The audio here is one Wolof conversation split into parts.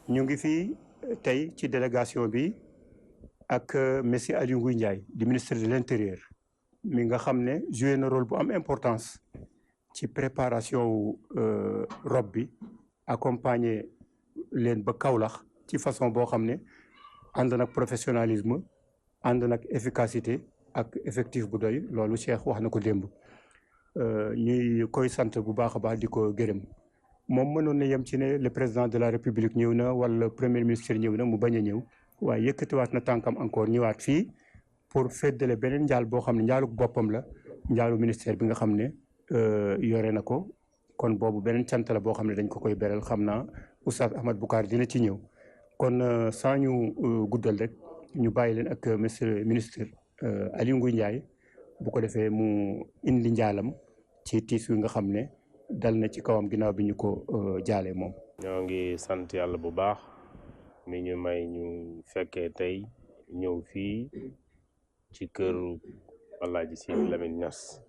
ñu ngi fii tey ci délégation bi ak monsieur Aly Ngouille Ndiaye di ministre de l'intérieur mi nga xam ne joué na rôle bu am importance ci préparation wu rob bi accompagner leen ba Kaolack ci façon boo xam ne ànd nag professionnalisme ànd nag efficacité ak effectif bu doy loolu Cheikh wax na ko démb ñuy koy sant bu baax a baax di ko gërëm moom mënoon na yem ci ne le président de la république ñëw na wala premier ministre ñëw na mu bañ a ñëw waaye yëkkatiwaat na tànkam encore ñëwaat fii pour féddale beneen njaal boo xam ne njaalu boppam la njaalu ministère bi nga xam ne yore na ko kon boobu beneen cant la boo xam ne dañ ko koy beral xam naa oustaz Ahmad Boucar dina ci ñëw kon sans ñu guddal rek ñu bàyyi leen ak monsieur ministre Aly Ngouille Ndiaye bu ko defee mu indi njaalam ci tiis wi nga xam ne dal na ci kawam ginnaaw bi ñu ko jaalee moom. ñoo ngi sant yàlla bu baax mi ñu may ñu fekkee tey ñëw fii ci këru Alaaji Sidi Lamine Niass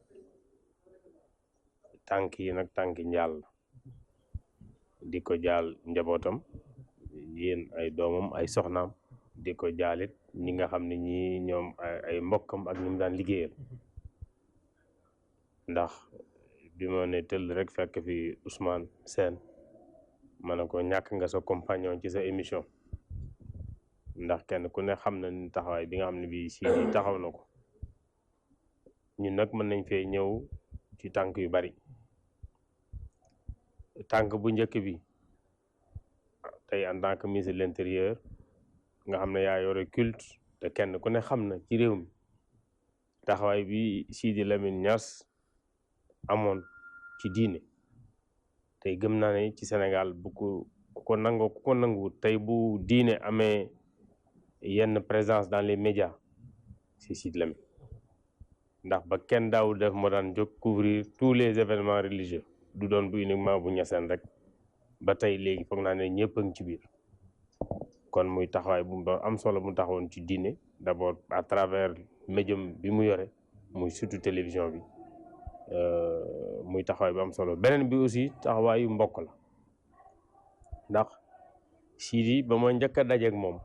tànk yi nag tànki njaal di ko jaal njabootam yéen ay doomam ay soxnaam di ko jaalit ñi nga xam ne ñi ñoom ay mbokkam ak ñu mu daan liggéeyal ndax bi ma ne tëll rek fekk fi Ousmane Sène ma ne ko ñàkk nga sa compagnon ci sa émission ndax kenn ku ne xam na ni taxawaay bi nga xam ne bii Sidi taxaw na ko ñun nag mën nañ fee ñëw ci tànk yu bari tànk bu njëkk bi tey en tant que ministre de l'intérieur nga xam ne yaa yore culte te kenn ku ne xam na ci réew mi taxawaay bi Sidi Lamine Niass amoon ci diine tey gëm naa ne ci Sénégal bu ko nangoo ku ko nangu tey bu diine amee yenn présence dans les médias si Sidi Lamine ndax ba kenn daawul def moo daan jóg couvrir tous les événements religieux du doon bu uniquement bu ñaseen rek ba tey léegi foog naa ne ñëpp a ngi ci biir kon muy taxawaay bu am solo mu taxawoon ci diine d'abord à travers médium bi mu yore muy surtout télévision bi muy taxawaay bu am solo beneen bi aussi taxawaayu mbokk la ndax Sidi ba ma njëkk a dajeek moom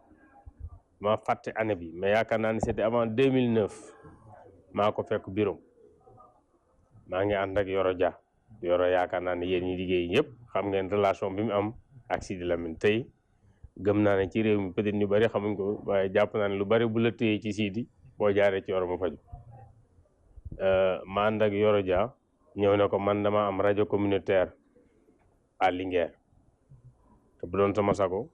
ma fàtte année bi mais yaakaar naa ne c'était avant 2009 maa ko fekk bureau maa ngi ànd ak Yoro Dia Yoro yaakaar naa ne yéen ñi liggéey ñëpp xam ngeen relation bi mu am ak Sidi Lamine tey gëm naa ne ci réew mi peut-être ñu bari xamuñ ko waaye jàpp naa ne lu bari bu la téyee ci Sidi boo jaaree ci Yoro mu faju ma ànd ak Yoro Dia ñëw ne ko man dama am rajo communautaire à Linguère te bu doon sama sago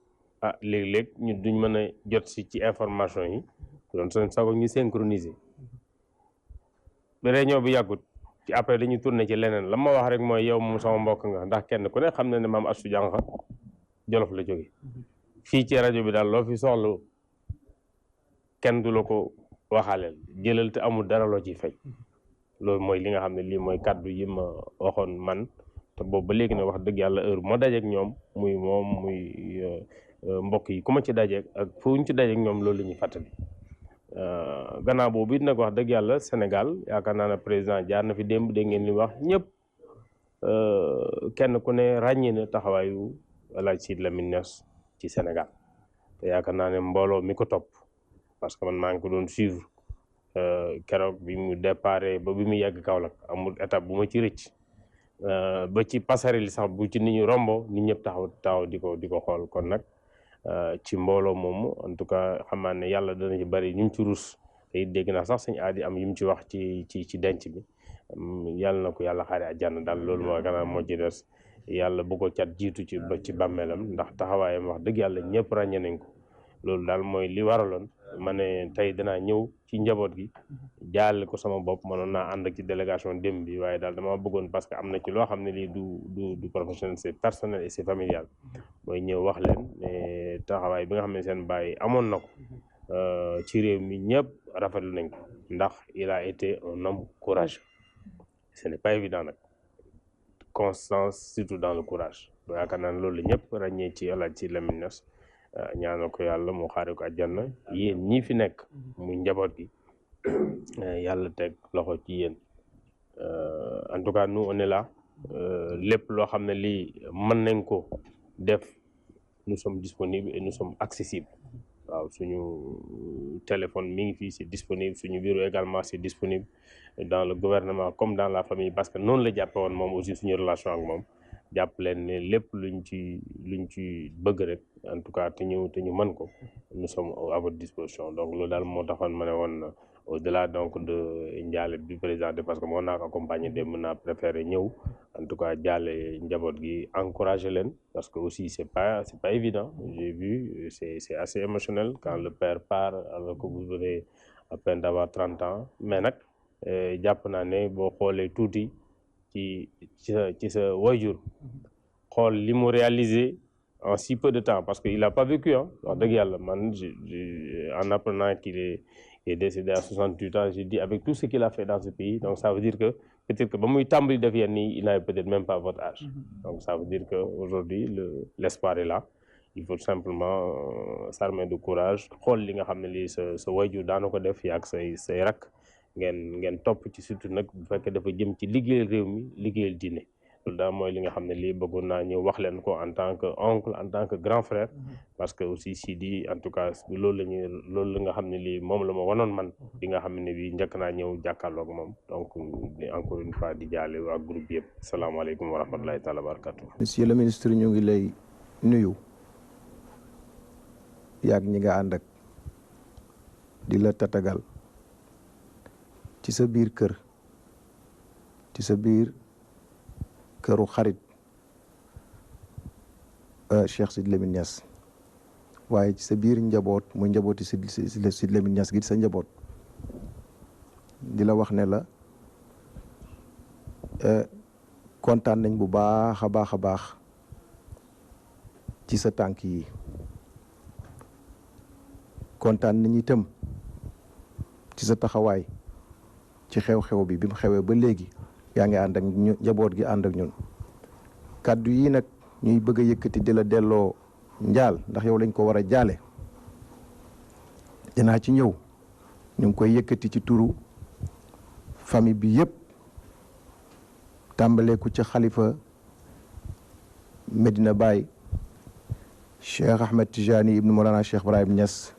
léeg-léeg ñu duñ mën a jot si ci information yi bu doon sama sago ñu synchroniser réunion bi yàggut ci après dañuy tourné ci leneen la ma wax rek mooy yow moom sama mbokk nga ndax kenn ku ne xam na ne maam Astou Diankha Jolof la jóge fii ci rajo bi daal loo fi soxla kenn du la ko waxaaleel jëlal te amul dara loo ciy fay loolu mooy li nga xam ne lii mooy kàddu yi ma waxoon man te boobu ba léegi ne wax dëgg yàlla heure ma dajeek ñoom muy moom muy mbokk yi ku ma ci dajeek ak fu ñu ci dajeek ñoom loolu la ñuy fàttali gannaaw boobu it nag wax dëgg yàlla Sénégal yaakaar naa ne président jaar na fi démb dégg ngeen li wax ñëpp kenn ku ne ràññee na taxawaayu El Hadj Sidi Lamine Niass ci Sénégal te yaakaar naa ne mbooloo mi ko topp parce que man maa ngi ko doon suivre keroog bi mu déparé ba bi mu yegg Kaolack amul étape bu ma ci rëcc ba ci passerelle sax bu ci nit ñu rombo nit ñëpp taxaw di ko xool kon nag ci mbooloo moomu en tout cas xam naa ne yàlla dana ci bari ñu ci rus te it dégg naa sax suñu aadi am yu mu ci wax ci denc bi yàlla na ko yàlla xaare àjjana daal loolu moo gën a moo ci des yàlla bu ko cat jiitu ci bàmmeelam ndax taxawaayam wax dëgg yàlla ñëpp ràññee nañ ko loolu daal mooy li waraloon ma ne tey danaa ñëw ci njaboot gi jaale ko sama bopp mënoon naa ànd ak ci délégation démb bi waaye daal dama bëggoon parce que am na ci loo xam ne lii du professionnel c'est personnel et c'est familial mooy ñëw wax leen ne taxawaay bi nga xam ne seen baay amoon na ko ci réew mi ñëpp rafetlu nañ ko ndax il a été un homme courageux ce n'est pas évident nag constance surtout dans le courage yaakaar naa ne loolu la ñëpp ràññee ci El Hadj Sidi Lamine Niass ñaanal ko yàlla mu xaare ko àjjana yéen ñii fi nekk muy njaboot gi yàlla teg loxo ci yéen en tout cas nous on est là lépp loo xam ne lii mën nañ ko def nous sommes disponibles et nous sommes accessibles. waaw suñu téléphone mi ngi fii c'est disponible, suñu bureau également c'est disponible dans le gouvernement comme dans la famille, parce que noonu la jàppe woon moom aussi suñu relation ak moom. jàpp leen ne lépp luñ ci bëgg rek en tout cas te ñu mën ko, nous sommes à votre disposition. donc loolu daal moo taxoon ma ne woon au-delà donc de njaale bi présenté, parce que moo naa ko accompagner dem naa préféré ñëw en tout cas jaale njaboot gi, encourager leen, parce que aussi c'est pas évident. J'ai vu c'est assez émotionnel quand le père part alors que vous venez à peine d'avoir 30 ans, mais nag jàpp naa ne boo xoolee tuuti ci sa waajur xool li mu réalisé en si peu de temps, parce que il a pas vécu wax dëgg yàlla. man en apprenant qu'il est décédé à 68 ans, j'ai dit avec tout ce qu'il a fait dans ce pays, donc ça veut dire que peut-être que ba muy tàmbali def yenn nii il n'avait peut-être même pas votre âge. donc ça veut dire que aujourd'hui l'espoir est là. il faut simplement s'armer de courage, xool li nga xam ne lii sa waajur daana ko def yaag say rak ngeen topp ci, surtout nag bu fekkee dafa jëm ci liggéeyal réew mi, liggéeyal diine. loolu daal mooy li nga xam ne lii bëggoon naa ñëw wax leen ko en tant que oncle, en tant que grand frère, parce que aussi Sidi en tout cas loolu la nga xam ne lii moom la ma wanoon man bi nga xam ne bii njëkk naa ñëw jàkkaarloog moom. donc encore une fois di jaale waa groupe yëpp. salaamaaleykum wa rahmatulahi taala wa barakatu. monsieur le ministre ñu ngi lay nuyu yaag ñi nga ànd ak di la tatagal ci sa biir kër, ci sa biir këru xarit Cheikh Sidy Lamine Niass, waaye ci sa biir njaboot muy njabooti Sidy Lamine Niass gi sa njaboot, di la wax ne la kontaan nañ bu baax a baax ci sa tànk yi. kontaan nañ itam ci sa taxawaay ci xew-xew bi mu xewee ba léegi yaa ngi ànd ak njaboot gi ànd ak ñun. kàddu yi nag ñuy bëgg a yëkkati di la delloo njaal, ndax yow lañ ko war a jaale. dinaa ci ñëw. ñu ngi koy yëkkati ci turu famille bi yëpp, tàmbaleeku ci xalifa Medina Baye Cheikh Ahmed Tijani ibnu Mawlana Cheikh Ibrahim Niass,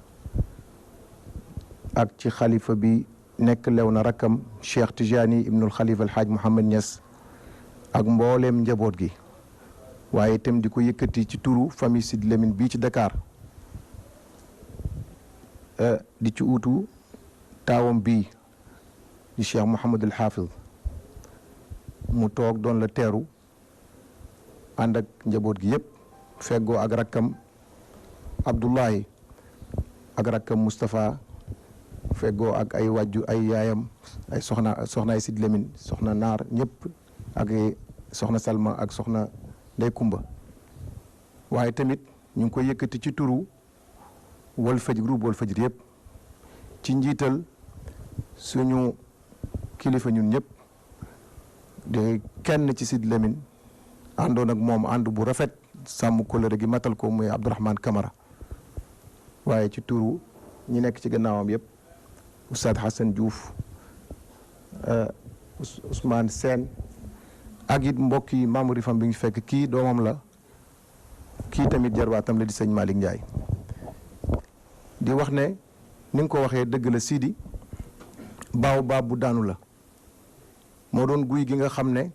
ak ci xalifa bi nekk lew na rakkam Cheikh Tijani ibnul Xalifa Alhaaj Mouhamed Niass, ak mbooleem njaboot gi. waaye itam di ko yëkkati ci turu famille Sidy Lamine bii ci Dakar, di ci uutu taawam bii di Cheikh Mouhamadul Hafiz, mu toog doon la teeru ànd ak njaboot gi yëpp, feggoo ak rakkam Abdullahi ak rakkam Moustapha, feggoo ak ay wàjju ay yaayam, ay soxnaay Sidy Lamine, soxna Naar ñëpp, ak soxna Salma ak soxna Ndey Kumba. waaye tamit ñu ngi koy yëkkati ci turu Walfadjri, groupe Walfadjri yëpp, ci njiital suñu kilifa ñun ñëpp de kenn ci Sidy Lamine, àndoon ak moom ànd bu rafet, sàmm kóllëre gi matal ko, muy Abdourahmane Camara. waaye ci turu ñi nekk ci gannaawam yëpp, Oustaz Hassan Diouf, Ousmane Sène, ak it mbokk yi membre yi fam bi ñu fekk, kii doomam la, kii tamit jarbaatam la di sëñ Malick Ndiaye. di wax ne ni nga ko waxee dëgg la, Sidi baaw baab bu daanu la, moo doon guy gi nga xam ne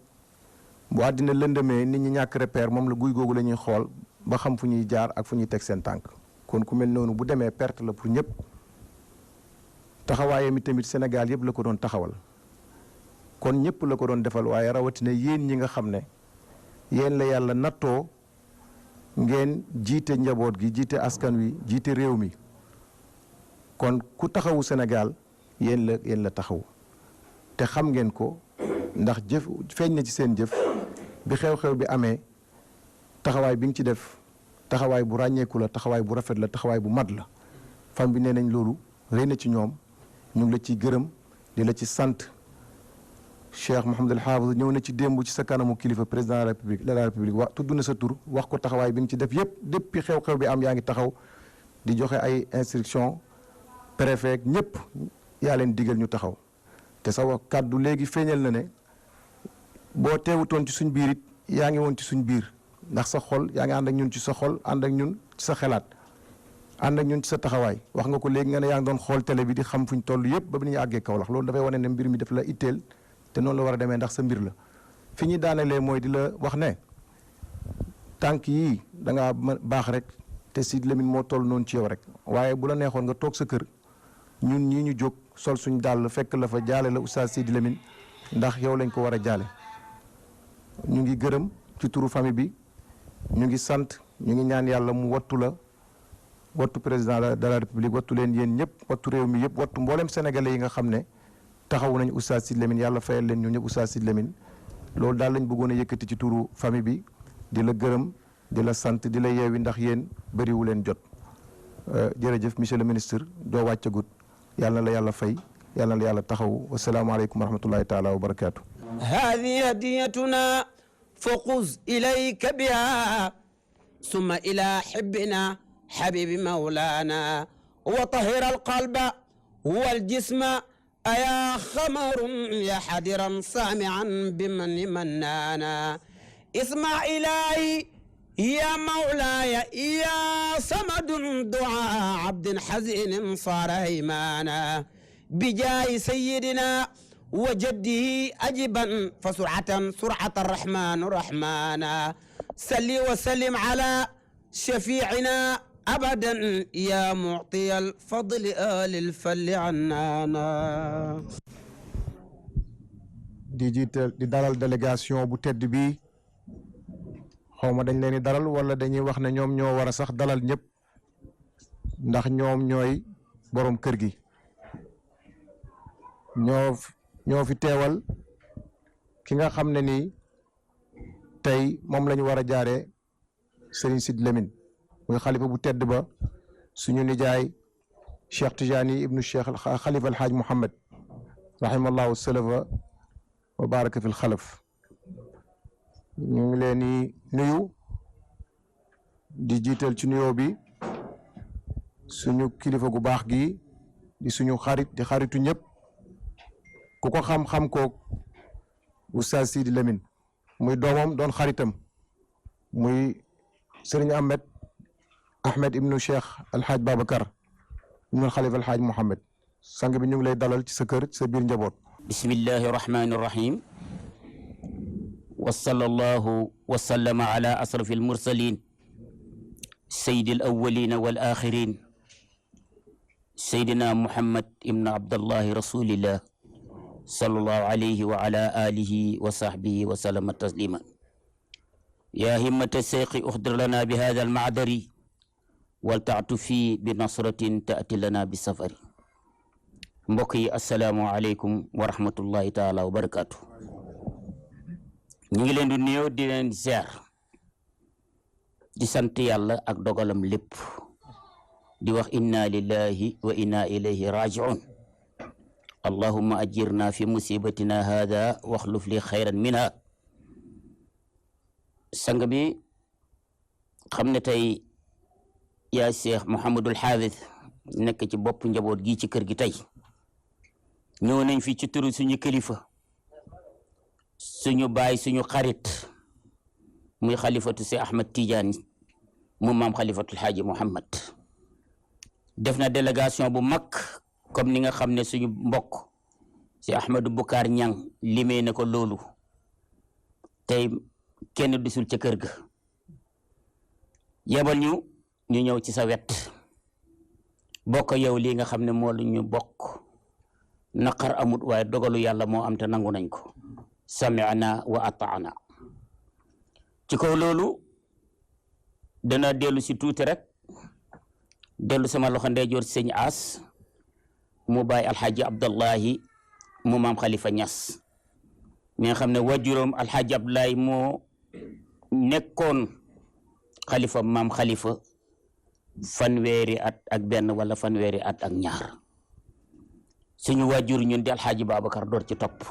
bu àddina lëndëmee nit ñi ñàkk repère, moom la guy googu la ñuy xool ba xam fu ñuy jaar ak fu ñuy teg seen tànk. kon ku mel noonu bu demee perte la pour ñëpp. taxawaayam tamit Sénégal yëpp la ko doon taxawal, kon ñëpp la ko doon defal, waaye rawatina yéen ñi nga xam ne yéen la yàlla nattoo ngeen jiite njaboot gi, jiite askan wi, jiite réew mi. kon ku taxawu Sénégal yéen la taxaw, te xam ngeen ko, ndax jëf feeñ na ci seen jëf bi xew-xew bi amee. taxawaay bi nga ci def taxawaay bu ràññeeku la, taxawaay bu rafet la, taxawaay bu mat la. fam bi nee nañ loolu rëy na ci ñoom, ñu ngi la ciy gërëm, di la ci sant. Cheikh Mouhamadul Hafiz ñëw na ci démb ci sa kanamu kilifa président de la république wax tudd na sa tur, wax ko taxawaay bi nga ci def yëpp depuis xew-xew bi am yaa ngi taxaw di joxe ay instruction préfet ñëpp yaa leen digal ñu taxaw. te sa wax kàddu léegi feeñal na ne boo teewutoon ci suñ biir it yaa ngi woon ci suñ biir, ndax sa xol yaa ngi ànd ak ñun ci sa xol ànd ak ñun ci sa xelaat ànd ak ñun ci sa taxawaay wax nga ko léegi nga ne yaa ngi doon xool télé bi di xam fuñ toll yëpp ba bi ñu àggee Kaolack loolu dafay wane ne mbir mi daf la itteel te noonu la war a demee ndax sa mbir la fi ñuy daanelee mooy di la wax ne tànk yii da ngaa baax rek te Sidy Lamine moo toll noonu ci yow rek waaye bu la neexoon nga toog sa kër ñun ñii ñu jóg sol suñ dàll fekk la fa jaale la Oustaz Sidy Lamine ndax yow lañ ko war a jaale ñu ngi gërëm ci turu famille bi ñu ngi sant ñu ngi ñaan yàlla mu wattu la wattu président de la république wattu leen yéen ñëpp wattu réew mi yëpp wattu mboolem sénégalais yi nga xam ne taxawu nañu Oustaz Sidy Lamine yàlla fayal leen ñu ñëpp Oustaz Sidy Lamine loolu daal lañ bëggoon a yëkkati ci turu famille bi di la gërëm di la sant di la yeewi ndax yéen bëriwu leen jot jërëjëf monsieur le ministre doo wàccagut yàlla na la yàlla fay yàlla na la yàlla taxaw wasalaamaaleykum wa rahmatullahi taala wa barakaatu. هذه هديتنا فخذ إليك بها ثم إلى حبنا حبيب مولانا وطهر القلب والجسم أيا خمر يا حدرا سامعا بمن منانا اسمع إلهي يا مولاي يا صمد دعاء عبد حزين صار هيمانا بجاه سيدنا وجده أجبا سرعة الرحمن رحمانا سلي وسلم على شفيعنا أبدا يا معطي الفضل آل الفل عنانا di jiital di dalal délégation bu tedd bi xawma dañ leen di dalal wala dañuy wax ne ñoom ñoo war a sax dalal ñëpp ndax ñoom ñooy borom kër gi ñoo fi teewal ki nga xam ne nii tey moom la ñu war a jaaree Serigne Sidy Lamine muy xalifa bu tedd ba suñu nijaay Cheikh Tijani ibnu Cheikh xalifa alhaaj Mouhamed rahimallahu salafa wa baraka fil xalaf ñu ngi leen di nuyu di jiital ci nuyoo bi suñu kilifa gu baax gi di suñu xarit di xaritu ñëpp ku ko xam-xam ko Oustaz Sidy Lamine muy doomam doon xaritam muy Serigne Ahmed ibnu Cheikh alhaaj Babacar ibnu xalifa alhaaj Mouhamed sang bi ñu ngi lay dalal ci sa kër ci sa biir njaboot. bismillahi rahmani rahim wa sallallahu wa sallama ala asrafi almursalin sayyidi alawwalina wal akhirin sayyidina Muhammad ibn Abdallahi rasulillah sallallahu alayhi wa ala alihi wa sahbihi wa sallama taslima ya himmata seyqi uxdir lana bi hada almacdari walta'tufi bi nasratin ta'ti lana bi safari. mbokk yi assalaamu aleykum wa rahmatullahi taala wa barakaatu. ñu ngi leen di nuyoo di leen ziar di sant yàlla ak dogalam lépp di wax inna lillahi wa inna ilayhi raji'un allahumma ajirna fi musibatina hada waxluf li xayran minha. sang bi xam ne tey yaa Cheikh Mouhamadul Haafis nekk ci bopp njaboot gi ci kër gi tey ñëw nañ fi ci turu suñu kilifa suñu baay suñu xarit muy xalifatu si Ahmed Tidiane mu maam xalifatul Haaji Mouhamed def na délégation bu mag comme ni nga xam ne suñu mbokk si Ahmadou Boucar Niang limee na ko loolu tey kenn disul ca kër ga yebal ñu ñëw ci sa wet bokk yow lii nga xam ne moo lu ñu bokk naqar amut waaye dogalu yàlla moo am te nangu nañ ko sami'na wa ata'na. ci kaw loolu dana dellu si tuuti rek dellu sama loxo ndeyjoor sëñ As mu bàyyi alxaaji Abdallahi mu maam Khalifa Niass mi nga xam ne wajuram alxaaji Abdallahi moo nekkoon xalifa maam Khalifa fanweeri at ak benn wala fanweeri at ak ñaar suñu wajur ñun di alxaaji Babacar door ci topp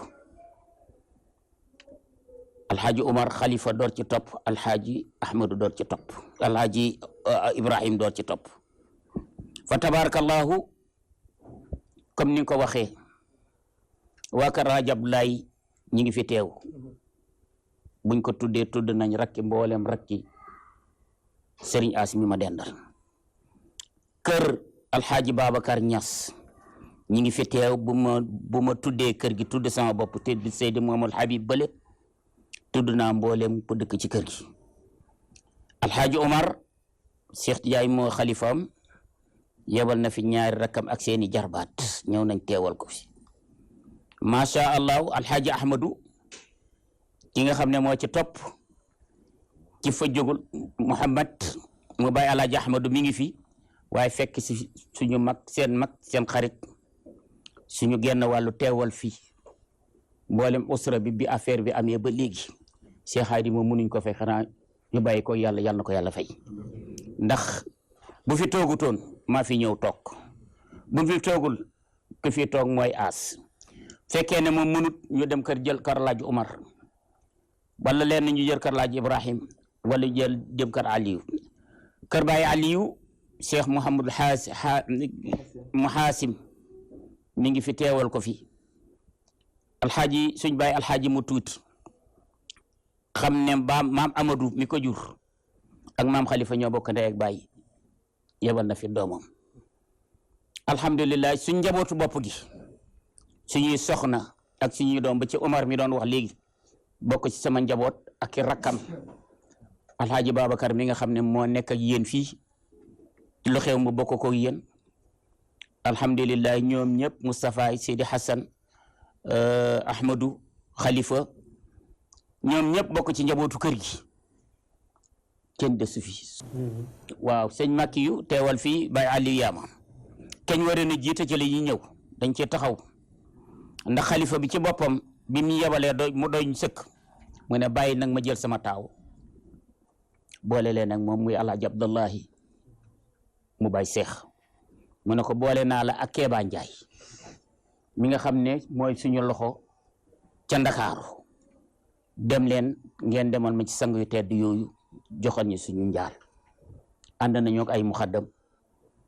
alxaaji Umar Khalifa door ci topp alxaaji Ahmadu door ci topp alxaaji Ibrahim door ci topp fa tabarakallahu comme ni nga ko waxee waa kër alxaaji Abdoulaye ñi ngi fi teew buñ ko tuddee tudd nañ rakki mboolem rakki Serigne As mi ma dendal kër Alxaaji Babacar Ñas ñi ngi fi teew bu ma tuddee kër gi tudd sama bopp te di Seydi Mamadou Habib Bële tudd naa mboolem ku dëkk ci kër gi Alxaaji Omar Cheikh Tidiane moo xalifaam yebal na fi ñaari rakkam ak seeni jarbaat ñëw nañ teewal ko fi macha allah Alxaaji Ahmadu ki nga xam ne moo ci topp ci fa jógul Muhammad mu bàyyi Alxaaji Ahmadu mi ngi fi waaye fekk si suñu mag seen xarit suñu genn wàllu teewal fii mboolem usra bi affaire bi amee ba léegi Cheikh Hadi moom mënuñ ko fay xanaa ñu bàyyi ko yàlla na ko yàlla fay ndax bu fi toogutoon maa fi ñëw toog bu fi toogul ku fi toog mooy As fekkee ne moom mënut ñu dem jël kër Alaaji Umar wala leen ñu jël kër Alaaji Ibrahim wala jëm kër Aliyu kër Baay Aliyu Cheikh Mouhamadou Muhaasim mi ngi fi teewal ko fi alxaaji suñ baay alxaaji mu tuuti xam ne maam Amadou mi ko jur ak maam Khalifa ñoo bokk ndey ak baay yebal na fi doomam alhamdulilah suñ njabootu bopp gi suñuy soxna ak suñuy doom ba ci Omar mi doon wax léegi bokk ci sama njaboot ak i rakkam alxaaji Babacar mi nga xam ne moo nekk ak yéen fii lu xew mu bokk ko yéen alhamdulilah ñoom ñëpp Moustapha Seydi Hassan Ahmadou Khalifa ñoom ñëpp bokk ci njabootu kër gi kenn desu fi waaw sëñ Makki yu teewal fii Baye Aliou Yaama keñ waree na jiite ci la ñuy ñëw dañ cee taxaw ndax xalifa bi ci boppam bi mu yebalee mu doy sëkk mu ne bàyyi nag ma jël sama taaw boole leen nag moom muy Alaaji Abdullahi mu bay seex mu ne ko boole naa la ak Kéba Njaay mi nga xam ne mooy suñu loxo ca Ndakaaru dem leen ngeen demal ma ci sang yu tedd yooyu joxal ñu suñu njaal ànd nañu ak ay muxaddam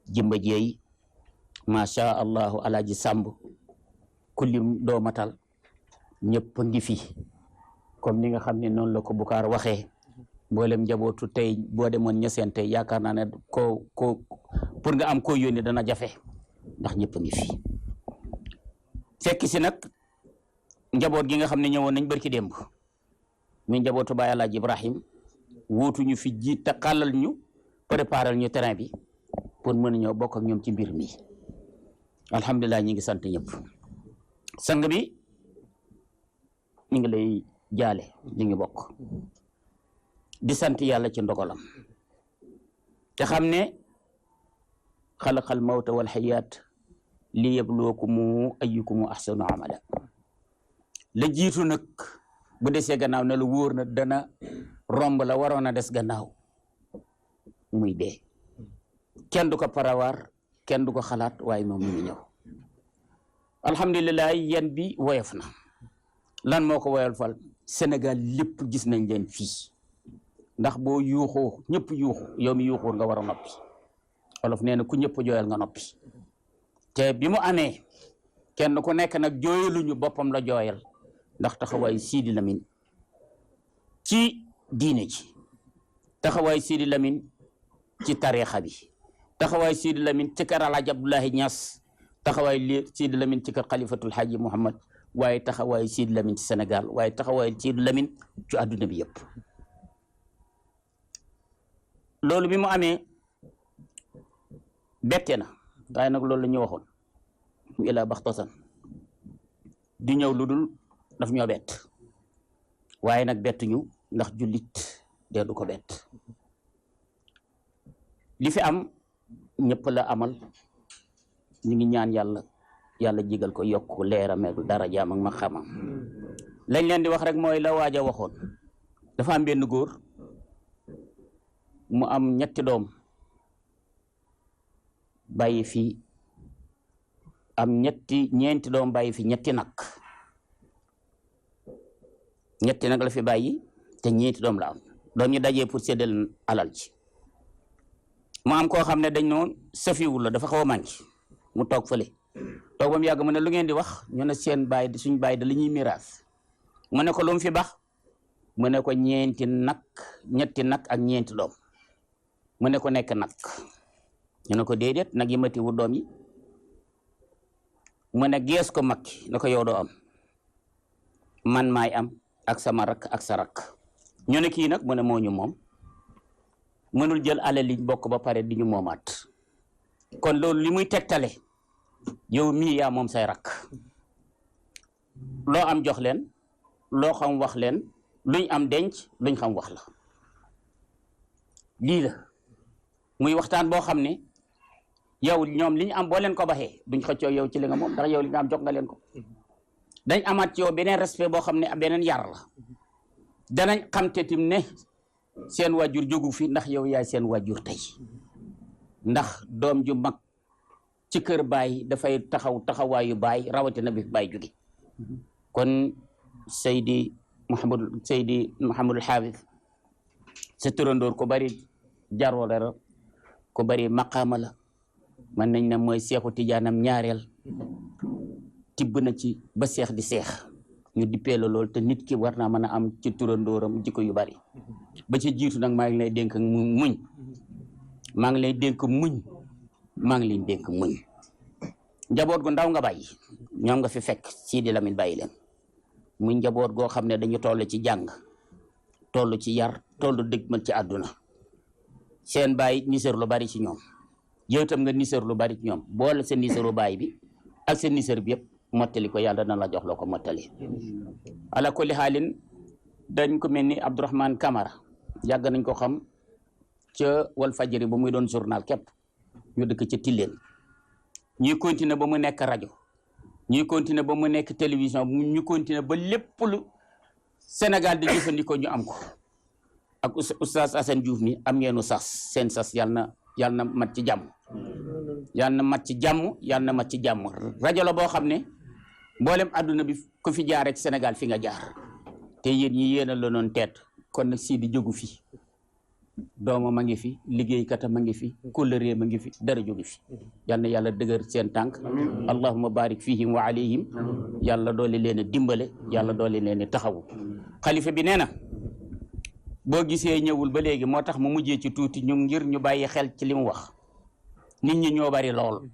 jimba jeey macha allahu Alaaji Sàmb kullim doo matal ñëpp ngi fi comme ni nga xam ne noonu la ko Bukaar waxee mboolem njabootu tey boo demoon ñeseen tey yaakaar naa ne ko pour nga am ko yónni dana jafe ndax ñëpp ngi fi fekk si nag njaboot gi nga xam ne ñëwoon nañ barki démb mi njabootu Baay Alaaji Ibrahim wóotu ñu fi ji te xàllal ñu préparal ñu terrain bi pour mën a ñëw bokk ak ñoom ci mbir mi alhamdulilah ñi ngi sant ñëpp sang bi ñu ngi lay jaale ñu ngi bokk di sant yàlla ci ndogalam te xam ne xalaqal mawta wal xayaat li yabluwakum ayyukum ahsanu amala la jiitu nag bu desee gannaaw ne la wóor na dana romb la waroon a des gannaaw muy dee kenn du ko parawaar kenn du ko xalaat waaye moom mu ngi ñëw alhamdulilah yan bi woyof na lan moo ko woyal fal Sénégal lépp gis nañ leen fii ndax boo yuuxoo ñëpp yuuxu yow mi yuuxoo nga war a noppi olof nee na ku ñëpp jooyal nga noppi te bi mu amee kenn ku nekk nag jooyaluñu boppam la jooyal ndax taxawaayu Sidi Lamine ci diine ji taxawaayu Sidi Lamine ci tariixa bi taxawaayu Sidi Lamine ci kër Alaaji Abdoulahi Niass taxawaayu Sidi Lamine ci kër Xalifatul Haaji Muhammad waaye taxawaayu Sidi Lamine ci Sénégal waaye taxawaayu Sidi Lamine ci àdduna bi yëpp loolu bi mu amee bette na waaye nag loolu la ñu waxoon mu ilaa baxtasan du ñëw lu dul daf ñoo bett waaye nag bettuñu ndax jullit de du ko bett li fi am ñëpp la amal ñu ngi ñaan yàlla jigal ko yokk leeram ak darajaam ak maqaamam lañ leen di wax rek mooy la waaja waxoon dafa am benn góor mu am ñetti doom bàyyi fi am ñeenti doom bàyyi fi ñetti nag la fi bàyyi te ñeenti doom la am doom ñu dajee pour séddal alal ci mu am koo xam ne dañ noon safiwul la dafa xaw a manqué mu toog fële toog ba mu yàgg mu ne lu ngeen di wax ñu ne seen baay suñ baay da li ñuy miraas mu ne ko lu mu fi bax mu ne ko ñetti nag ak ñeenti doom mu ne ko nekk nag ñu ne ko déedéet nag yi matiwu doom yi mu ne gees ko mag ne ko yow doo am man maay am ak sama rakk ak sa rakk ñu ne kii nag mu ne moo ñu moom mënul jël alal liñ bokk ba pare di ñu moomaat kon loolu li muy tegtale yow mii yaa moom say rakk loo am jox leen loo xam wax leen luñ am denc luñ xam wax la lii la muy waxtaan boo xam ne yow ñoom li ñu am boo leen ko baxee duñ xëccoo yow ci li nga moom ndax yow li nga am jox nga leen ko dañ amaat ci yow beneen respect boo xam ne beneen yar la danañ xam te tim ne seen wajur jógu fi ndax yow yaay seen wajur tey ndax doom ju mag ci kër baay dafay taxawaayu baay rawatina bi baay jóge kon Seydi Mouhamadul Hafiz sa turandoor ko bari jaroole la ko bari maqaama la mën nañ ne mooy seexu tijaanam ñaareel tibb na ci ba seex di seex ñu dippee la lool te nit ki war naa mën a am ci turandooram jikko yu bari ba ci jiitu nag maa ngi lay dénk muñ maa ngi lay dénk muñ maa ngi leen dénk muñ njaboot gu ndaw nga bàyyi ñoom nga fi fekk Sidi Lamine bàyyi leen muy njaboot goo xam ne dañu toll ci jàng toll ci yar toll dëgmal ci àdduna seen bàyyi nisër lu bari ci ñoom yow itam nga nisër lu bari ci ñoom boole seen nisëru bàyyi bi ak seen nisër bi yëpp mottali ko yàlla na la jox loo ko mottali ala kulli xaalin dañ ko mel ni Abdourahmane Camara yàgg nañ ko xam ca wal fajiri ba muy doon journal képp ñu dëkk ca Tilleen ñuy continuer ba mu nekk rajo ñuy continuer ba mu nekk télévision ñu continuer ba lépp lu Sénégal di jëfandikoo ñu am ko ak oustaz Assane Diouf mi am ngeenu sas seen sas yàlla na mat ci jàmm yàlla na mat ci jàmm yàlla na mat ci jàmm rajo la boo xam ne mboolem àdduna bi ku fi jaar rek Sénégal fi nga jaar te yéen ñi yéen a la doon teet kon nag Sidi jógu fi doomam a ngi fi liggéeykatam a ngi fi kóllëre ma ngi fi dara jógu fi yal na yàlla dëgër seen tànk allahumma barik fihim wa alayhim yàlla doole leen a dimbale yàlla doole leen a taxawu xalifa bi nee na boo gisee ñëwul ba léegi moo tax mu mujjee ci tuuti ñu ngir ñu bàyyi xel ci li mu wax nit ñi ñoo bari lool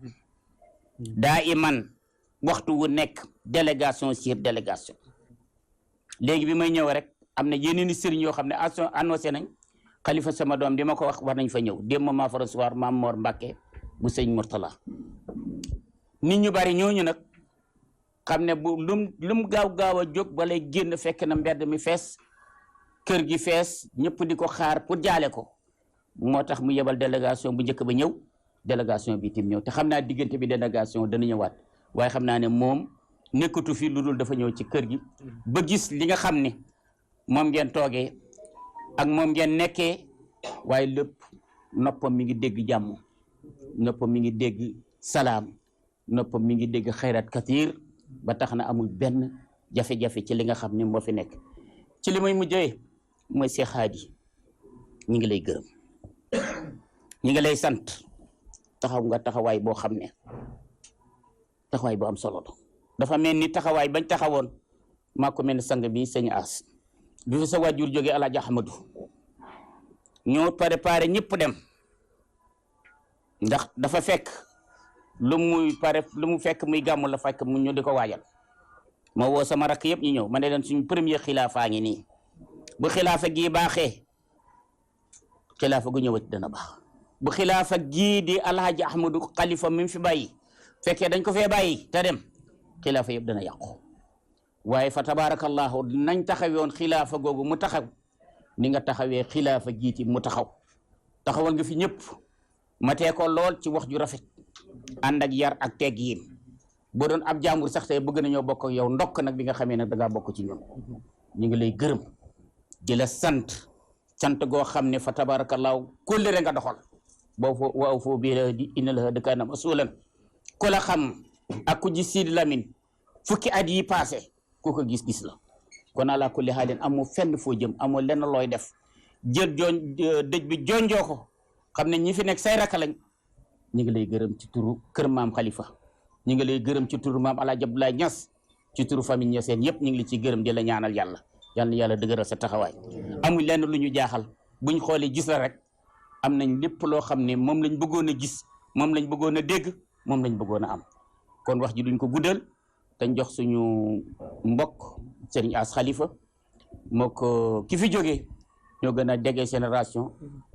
daa iman waxtu wu nekk délégation sur délégation léegi bi may ñëw rek am na yeneen i sëriñ yoo xam ne annoncé nañ xalifa sama doom di ma ko wax war nañ fa ñëw démb maa fa recevoir maam Mor Mbacke bu sëñ Mourtala nit ñu bari ñooñu nag xam ne bu lum gaaw a jóg balay génn fekk na mbedd mi fees kër gi fees ñëpp di ko xaar pour jaale ko moo tax mu yebal délégation bu njëkk ba ñëw délégation bi tim ñëw te xam naa diggante bi délégation dana ñëwaat waaye xam naa ne moom nekkatu fi lu dul dafa ñëw ci kër gi ba gis li nga xam ne moom ngeen toogee ak moom ngeen nekkee waaye lépp noppam mi ngi dégg jàmm noppam mi ngi dégg salaam noppam mi ngi dégg xayrat kathir ba tax na amul benn jafe-jafe ci li nga xam ne moo fi nekk ci li may mujjee mooy Cheikh Hadi ñi ngi lay gërëm ñi ngi lay sant taxaw nga taxawaay boo xam ne taxawaay bu am solo la dafa mel ni taxawaay bañ taxawoon maa ko mel ni sang bi sëñ As bi fa sa waajur jógee Alaaji Ahmadu ñoo préparé ñëpp dem ndax dafa fekk lu mu fekk muy gàmmu la fekk mu ñu di ko waajal ma woo sama rakk yëpp ñu ñëw ma ne leen suñu premier xilaafa ngi nii bu xilaafa gii baaxee xilaafa gu ñëwati dana baax bu xilaafa gii di Alaaji Ahmadu xalifa mi fi bàyyi fekkee dañ ko fee bàyyi te dem xilaafa yëpp dana yàqu waaye fa tabarakallahu nañ taxawoon xilaafa googu mu taxaw ni nga taxawee xilaafa giiti mu taxawal nga fi ñëpp matee ko lool ci wax ju rafet ànd ak yar ak teggiin boo doon ab jàmbur sax tey bëgg nañoo bokk ak yow ndokk nag bi nga xamee nag da ngaa bokk ci ñun ñu ngi lay gërëm di la sant goo xam ne fa tabarakallahu kóllëre nga doxal boo foo waaw foo bii di inna la dëkkaanam asulan ku la xam ak ku gis Sidi Lamine fukki at yi passé ku ko gis-gis la kon ala kulli xaalin amoo fenn foo jëm amoo lenn looy def jël dëj bi jonjoo ko xam ne ñi fi nekk say rakk lañ ñu ngi lay gërëm ci turu kër maam Khalifa ñu ngi lay gërëm ci turu maam El Hadj Abdoulaye Niass ci turu famille Niassène yëpp ñu ngi la ciy gërëm di la ñaanal yàlla yal na yàlla dëgëral sa taxawaay amuñ lenn lu ñu jaaxal buñ xoolee gis la rek am nañ lépp loo xam ne moom lañ bëggoon a gis moom lañ bëggoon a dégg moom lañ bëggoon a am kon wax ji duñ ko guddal dañ jox suñu mbokk Serigne As Khalifa moo ko ki fi jógee ñoo gën a déggee génération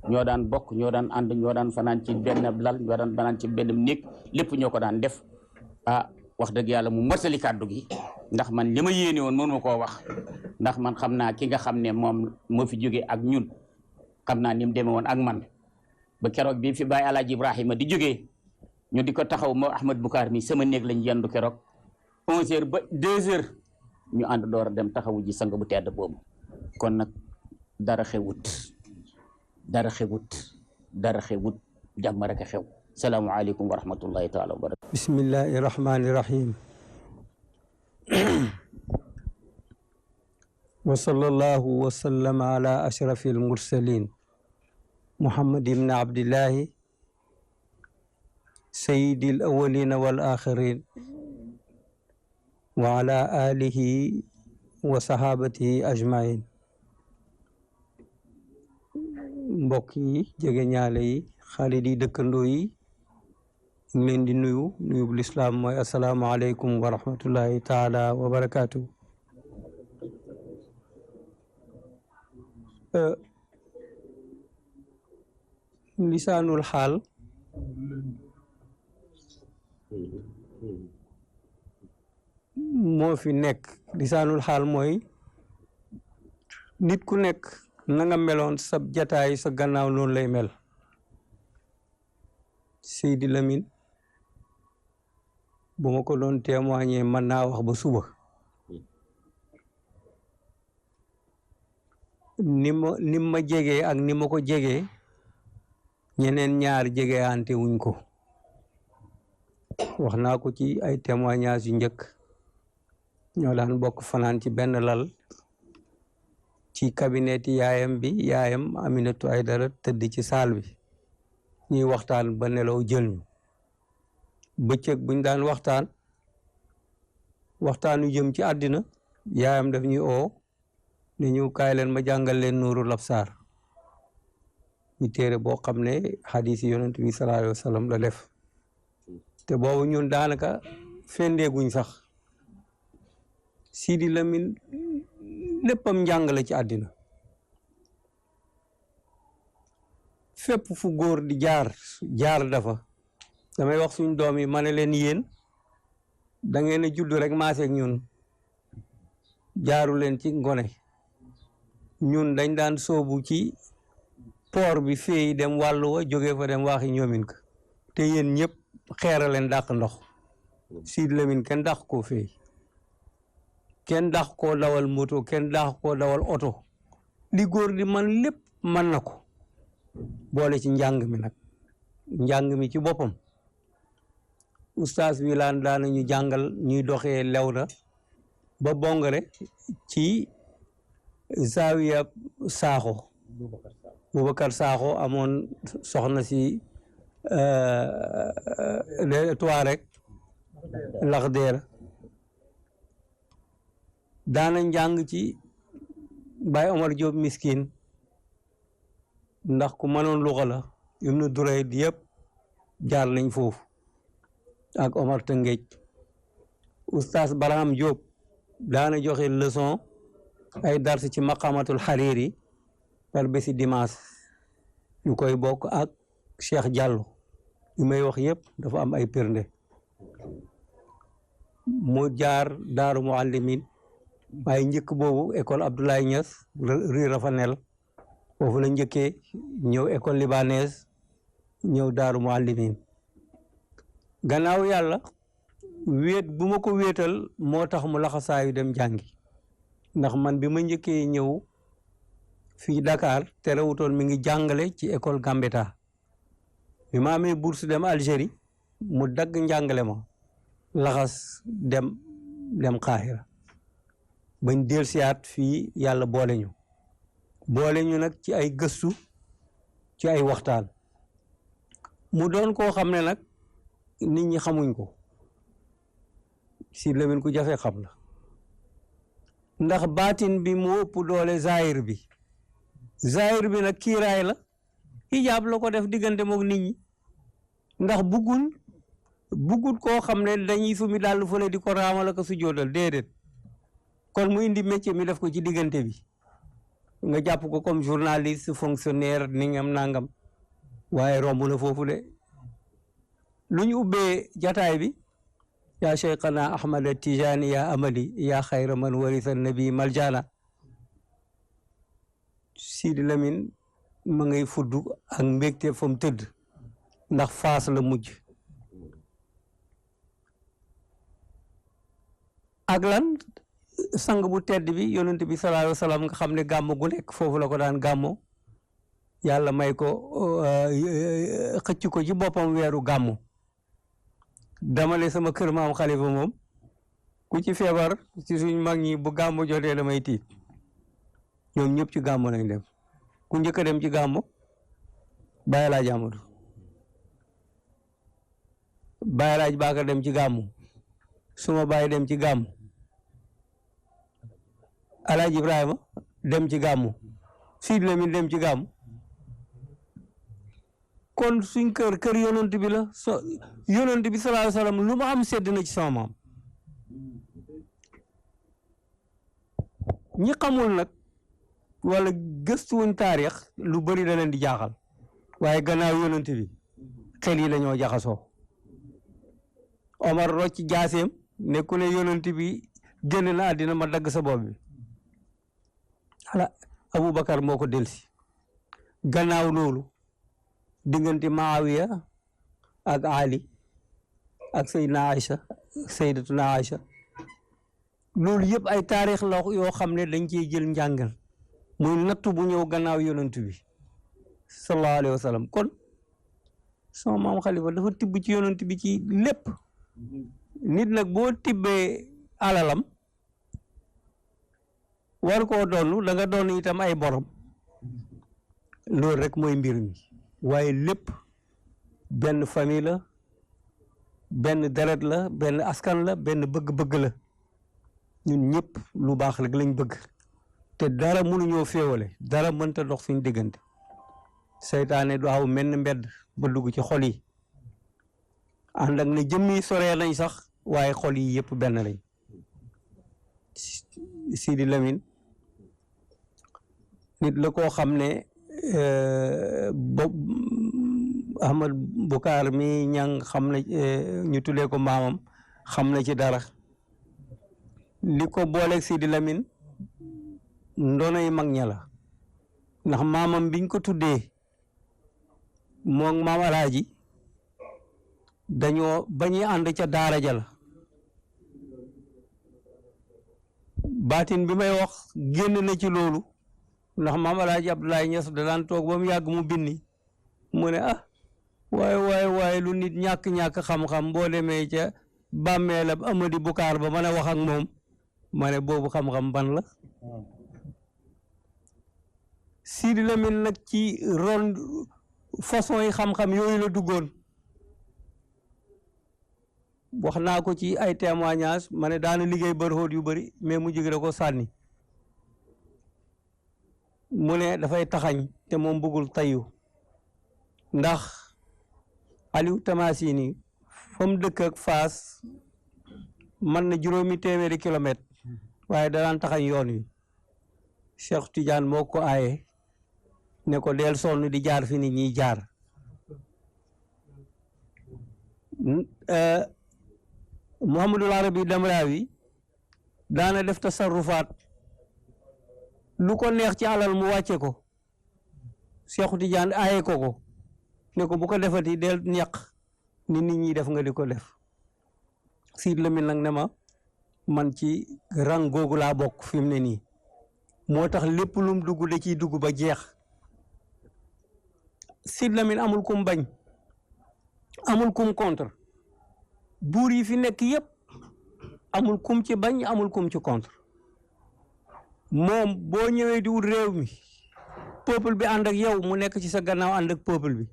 ñoo daan bokk ñoo daan ànd ñoo daan fanaan ci benn lal ñoo daan fanaan ci benn néeg lépp ñoo ko daan def wax dëgg yàlla mu motali kàddu gi ndax man li ma yéene woon mënu ma koo wax ndax man xam naa ki nga xam ne moom moo fi jógee ak ñun xam naa ni mu demee woon ak man ba keroog bi fi Baye Alaaji Ibrahima di jógee ñu di ko taxaw moo Ahmad Bukaar mi sama néeg lañ yendu keroog 11h ba 2h ñu ànd door a dem taxawu ji sang bu tedd boobu kon nag dara xewut jàmm rek a xew salaamualeykum wa rahmatullahi taala wa barakatu bismillahi rahmani rahim wa sallallahu wa sallama ala ashrafi almursalin muhammad ibn abdillahi sayyidi alawalina wal akhirin wa ala alihi wa sahabatihi ajmain mbokk yi jege ñaale yi xarit yi dëkkandoo yi ñu leen di nuyu bu lislaam mooy asalaamaaleykum wa rahmatullahi taala wa barakaatu. lisaanul xaal moo fi nekk lisaanul xaal mooy nit ku nekk na nga meloon sa jataay sa gannaaw noonu lay mel. Seydi Lamine bu ma ko doon témoigner mën naa wax ba suba ni ma jegee ak ni ma ko jegee ñeneen ñaar jege ante wuñ ko wax naa ko ci ay témoignages yu njëkk ñoo daan bokk fanaan ci benn lal ci cabinet yaayam bi yaayam Aminatu Aydara tëdd ci saal bi ñuy waxtaan ba nelaw jël ñu bëccëg buñ daan waxtaanu jëm ci àddina yaayam daf ñuy oo ne ñu kaay leen ma jàngal leen Nuurul Absaar ñu téere boo xam ne xadiis yi yonent bi sallallahu alayhi wa sallam la def te boobu ñun daanaka fendeeguñ sax Sidi Lamine léppam njàng la ci àddina fépp fu góor di jaar dafa damay wax suñ doom yi ma ne leen yéen da ngeen a judd rek maaseeg ñun jaaru leen ci ngone ñun dañ daan soobu ci poor bi fii dem wàllu wa jógee fa dem waaxi ñoomin ka te yéen ñëpp xeera leen dàq ndox Sidi Lamine kenn dàq koo fii kenn dàq koo dawal moto kenn dàq koo dawal oto li góor di man lépp mën na ko boole ci njàng mi nag njàng mi ci boppam oustaz Wilane daana ñu jàngal ñuy doxee Lewna ba Bongare ci Zawiya Sakho Boubacar Sakho amoon soxna si Touareg Laxdeer daana njàng ci Baye Omar Diop miskin ndax ku mënoon luxa la Ibnu Durayd yëpp jaar nañ foofu ak Omar Tëngéej oustaz Barham Diop daana joxe leçon ay dars ci maqamatul Hariri par bési dimanche ñu koy bokk ak Cheikh Diallo yu may wax yëpp dafa am ay pirnde mu jaar Daaru Muallimin waaye njëkk boobu école Abdoulaye Niass rue Rafanel foofu la njëkkee ñëw école libanaise ñëw Daaru Muallimin gannaaw yàlla wéet bu ma ko wéetal moo tax mu laxasaayu dem jàngi ndax man bi ma njëkkee ñëw fii Dakar terewutoon mi ngi jàngale ci école Gambetta bi ma amee bourse dem Algérie mu dagg njàngale ma laxas dem Qahira bañ dellusiwaat fii yàlla boole ñu nag ci ay gëstu ci ay waxtaan mu doon koo xam ne nag nit ñi xamuñ ko Sidi Lamine ku jafe xam la ndax baatin bi mu ëpp doole zahir bi nag kiiraay la hijaab la ko def diggante mook nit ñi ndax buggul koo xam ne dañuy sumi daal fële di ko raamal ak su jóodal déedéet kon mu indi métier mi def ko ci diggante bi nga jàpp ko comme journaliste fonctionnaire ningam nangam waaye romb na foofu de lu ñu ubbee jataay bi yaa cheikhana ahmad tijani ya amali ya xayra man warisa nabi maljana Sidi Lamine ma ngay fudd ak mbégte fa mu tëdd ndax faas la mujj ak lan sang bu tedd bi yonent bi sallallahu alayhi wa sallam nga xam ne gàmm gu nekk foofu la ko daan gàmmo yàlla may ko xëcc ko ci boppam weeru gàmmu dama ne sama kër maam xalifa moom ku ci feebar ci suñ mag ñi bu gàmmu jotee damay tiit ñoom ñëpp ci gàmmu nañ dem ku njëkk a dem ci gàmmu Baye Laaj Amadou Baye Laaj Baaka dem ci gàmmu suma baay dem ci gàmmu Alaaji Ibrahima dem ci gàmmu Sidi Lamine dem ci gàmmu kon suñ kër yonent bi la yonent bi sallallahu alayhi wa sallam lu ma am sedd na ci sama maam ñi xamul nag wala gëstuwuñ taarix lu bari da leen di jaaxal waaye gannaaw yonent bi xel yi lañoo jaxasoo Omar rocc jaaseem ne ku ne yonent bi génn na àddina ma dagg sa bopp bi ala Aboubacar moo ko delsi gannaaw loolu diggante Maawiya ak Ali ak Seydina Aïcha Seydatuna Aïcha loolu yëpp ay taarix la yoo xam ne dañ ciy jël njàngal muy nattu bu ñëw gannaaw yonent bi sallallahu alayhi wa sallam kon sama maam Xalifa dafa tibb ci yonent bi ci lépp nit nag boo tibbee alalam war koo doon da nga doon itam ay borom loolu rek mooy mbir mi waaye lépp benn famille la benn deret la benn askan la benn bëgg-bëgg la ñun ñëpp lu baax rek lañ bëgg te dara mënuñoo féewale dara mënta dox suñ diggante seytaane du aw menn mbedd ba dugg ci xol yi ànd ak ne jëmmi soree nañ sax waaye xol yi yëpp benn lañ Sidi Lamine nit la koo xam ne Ahmad Bukaar mi ñang xam na ñu tuddee ko maamam xam na ci dara li ko booleeg Sidi Lamine ndonoy mag ña la ndax maamam biñ ko tuddee moom maam Alaaji dañoo bañuy ànd ca daara ja la baatin bi may wax génn na ci loolu ndax maam Alaaji Abdoulaye Niass da daan toog ba mu yàgg mu binni mu ne waaye lu nit ñàkk-ñàkk xam-xam boo demee ca bàmmeelab Amady Bukaar ba mën a wax ak moom ma ne boobu xam-xam ban la Sidi Lamine nag ci ron façon yi xam-xam yooyu la duggoon wax naa ko ci ay témoignage ma ne daana liggéey bërxóot yu bëri mais mu jig da ko sànni mu ne dafay taxañ te moom bëggul tayu ndax Aliou Tamasini fa mu dëkk ak Faas mën na 800 kilomètres waaye danaan taxañ yoon wi Cheikh Tidiane moo ko aaye ne ko del sonn di jaar fi nit ñiy jaar Mouhamadul Arabi Damrawi daana def tasarrufaat lu ko neex ci alal mu wàcce ko Cheikh Tidiane aaye ko ne ko bu ko defati del ñaq ni nit ñi def nga di ko def Sidi Lamine nag ne ma man ci rang googu laa bokk fi mu ne nii moo tax lépp lum dugg da ciy dugg ba jeex Sidi Lamine amul kum bañ amul kum contre buur yi fi nekk yëpp amul kum ci bañ amul kum ci contre moom boo ñëwee di wut réew mi peuple bi ànd ak yow mu nekk ci sa gannaaw ànd ak peuple bi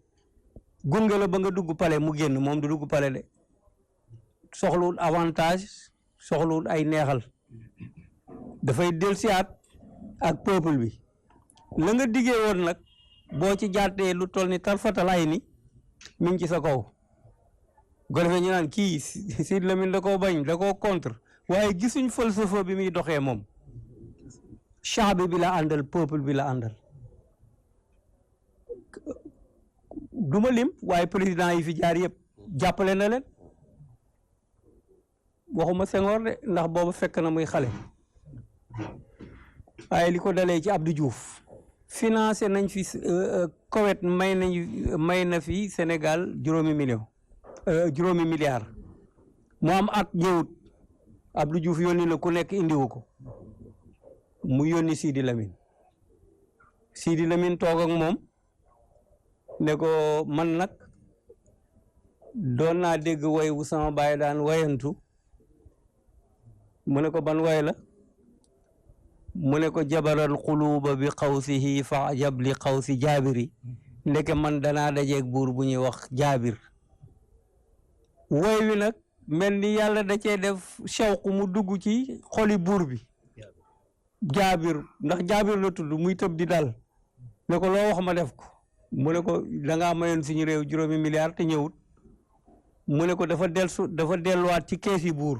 gunge la ba nga dugg palais mu génn moom du dugg palais de soxlawul avantage soxlawul ay neexal dafay dellusiwaat ak peuple bi la nga diggee woon nag boo ci jàttee lu toll ni tarfatalaay ni mi ngi ci sa kaw go defee ñu naan kii Sidy Lamine da koo bañ da koo contre waaye gisuñ falsafa bi muy doxee moom chaabi bi la àndal peuple bi la àndal duma lim waaye président yi fi jaar yëpp jàppale na leen waxuma Senghor de ndax boobu fekk na muy xale waaye li ko dalee ci Abdou Diouf financé nañ fi Koweït may na fi Sénégal juróomi milliard mu am at ñëwut Abdou Diouf yónni na ku nekk indiwu ko mu yónni Sidy Lamine toog ak moom ne ko man nag doon naa dégg way wu sama baay daan wayantu mu ne ko ban way la mu ne ko jabaral xuluuba bi xawsihi fa ajab li xawsi jaabiri ndeke man danaa dajeeg buur bu ñuy wax jaabir way wi nag mel ni yàlla da cee def shawq mu dugg ci xoli buur bi jaabir ndax jaabir la tudd muy tëb di dal ne ko loo wax ma def ko mu ne ko dangaa mayoon suñu réew juróomi milliard te ñëwut mu ne ko dafa delluwaat ci kees yi buur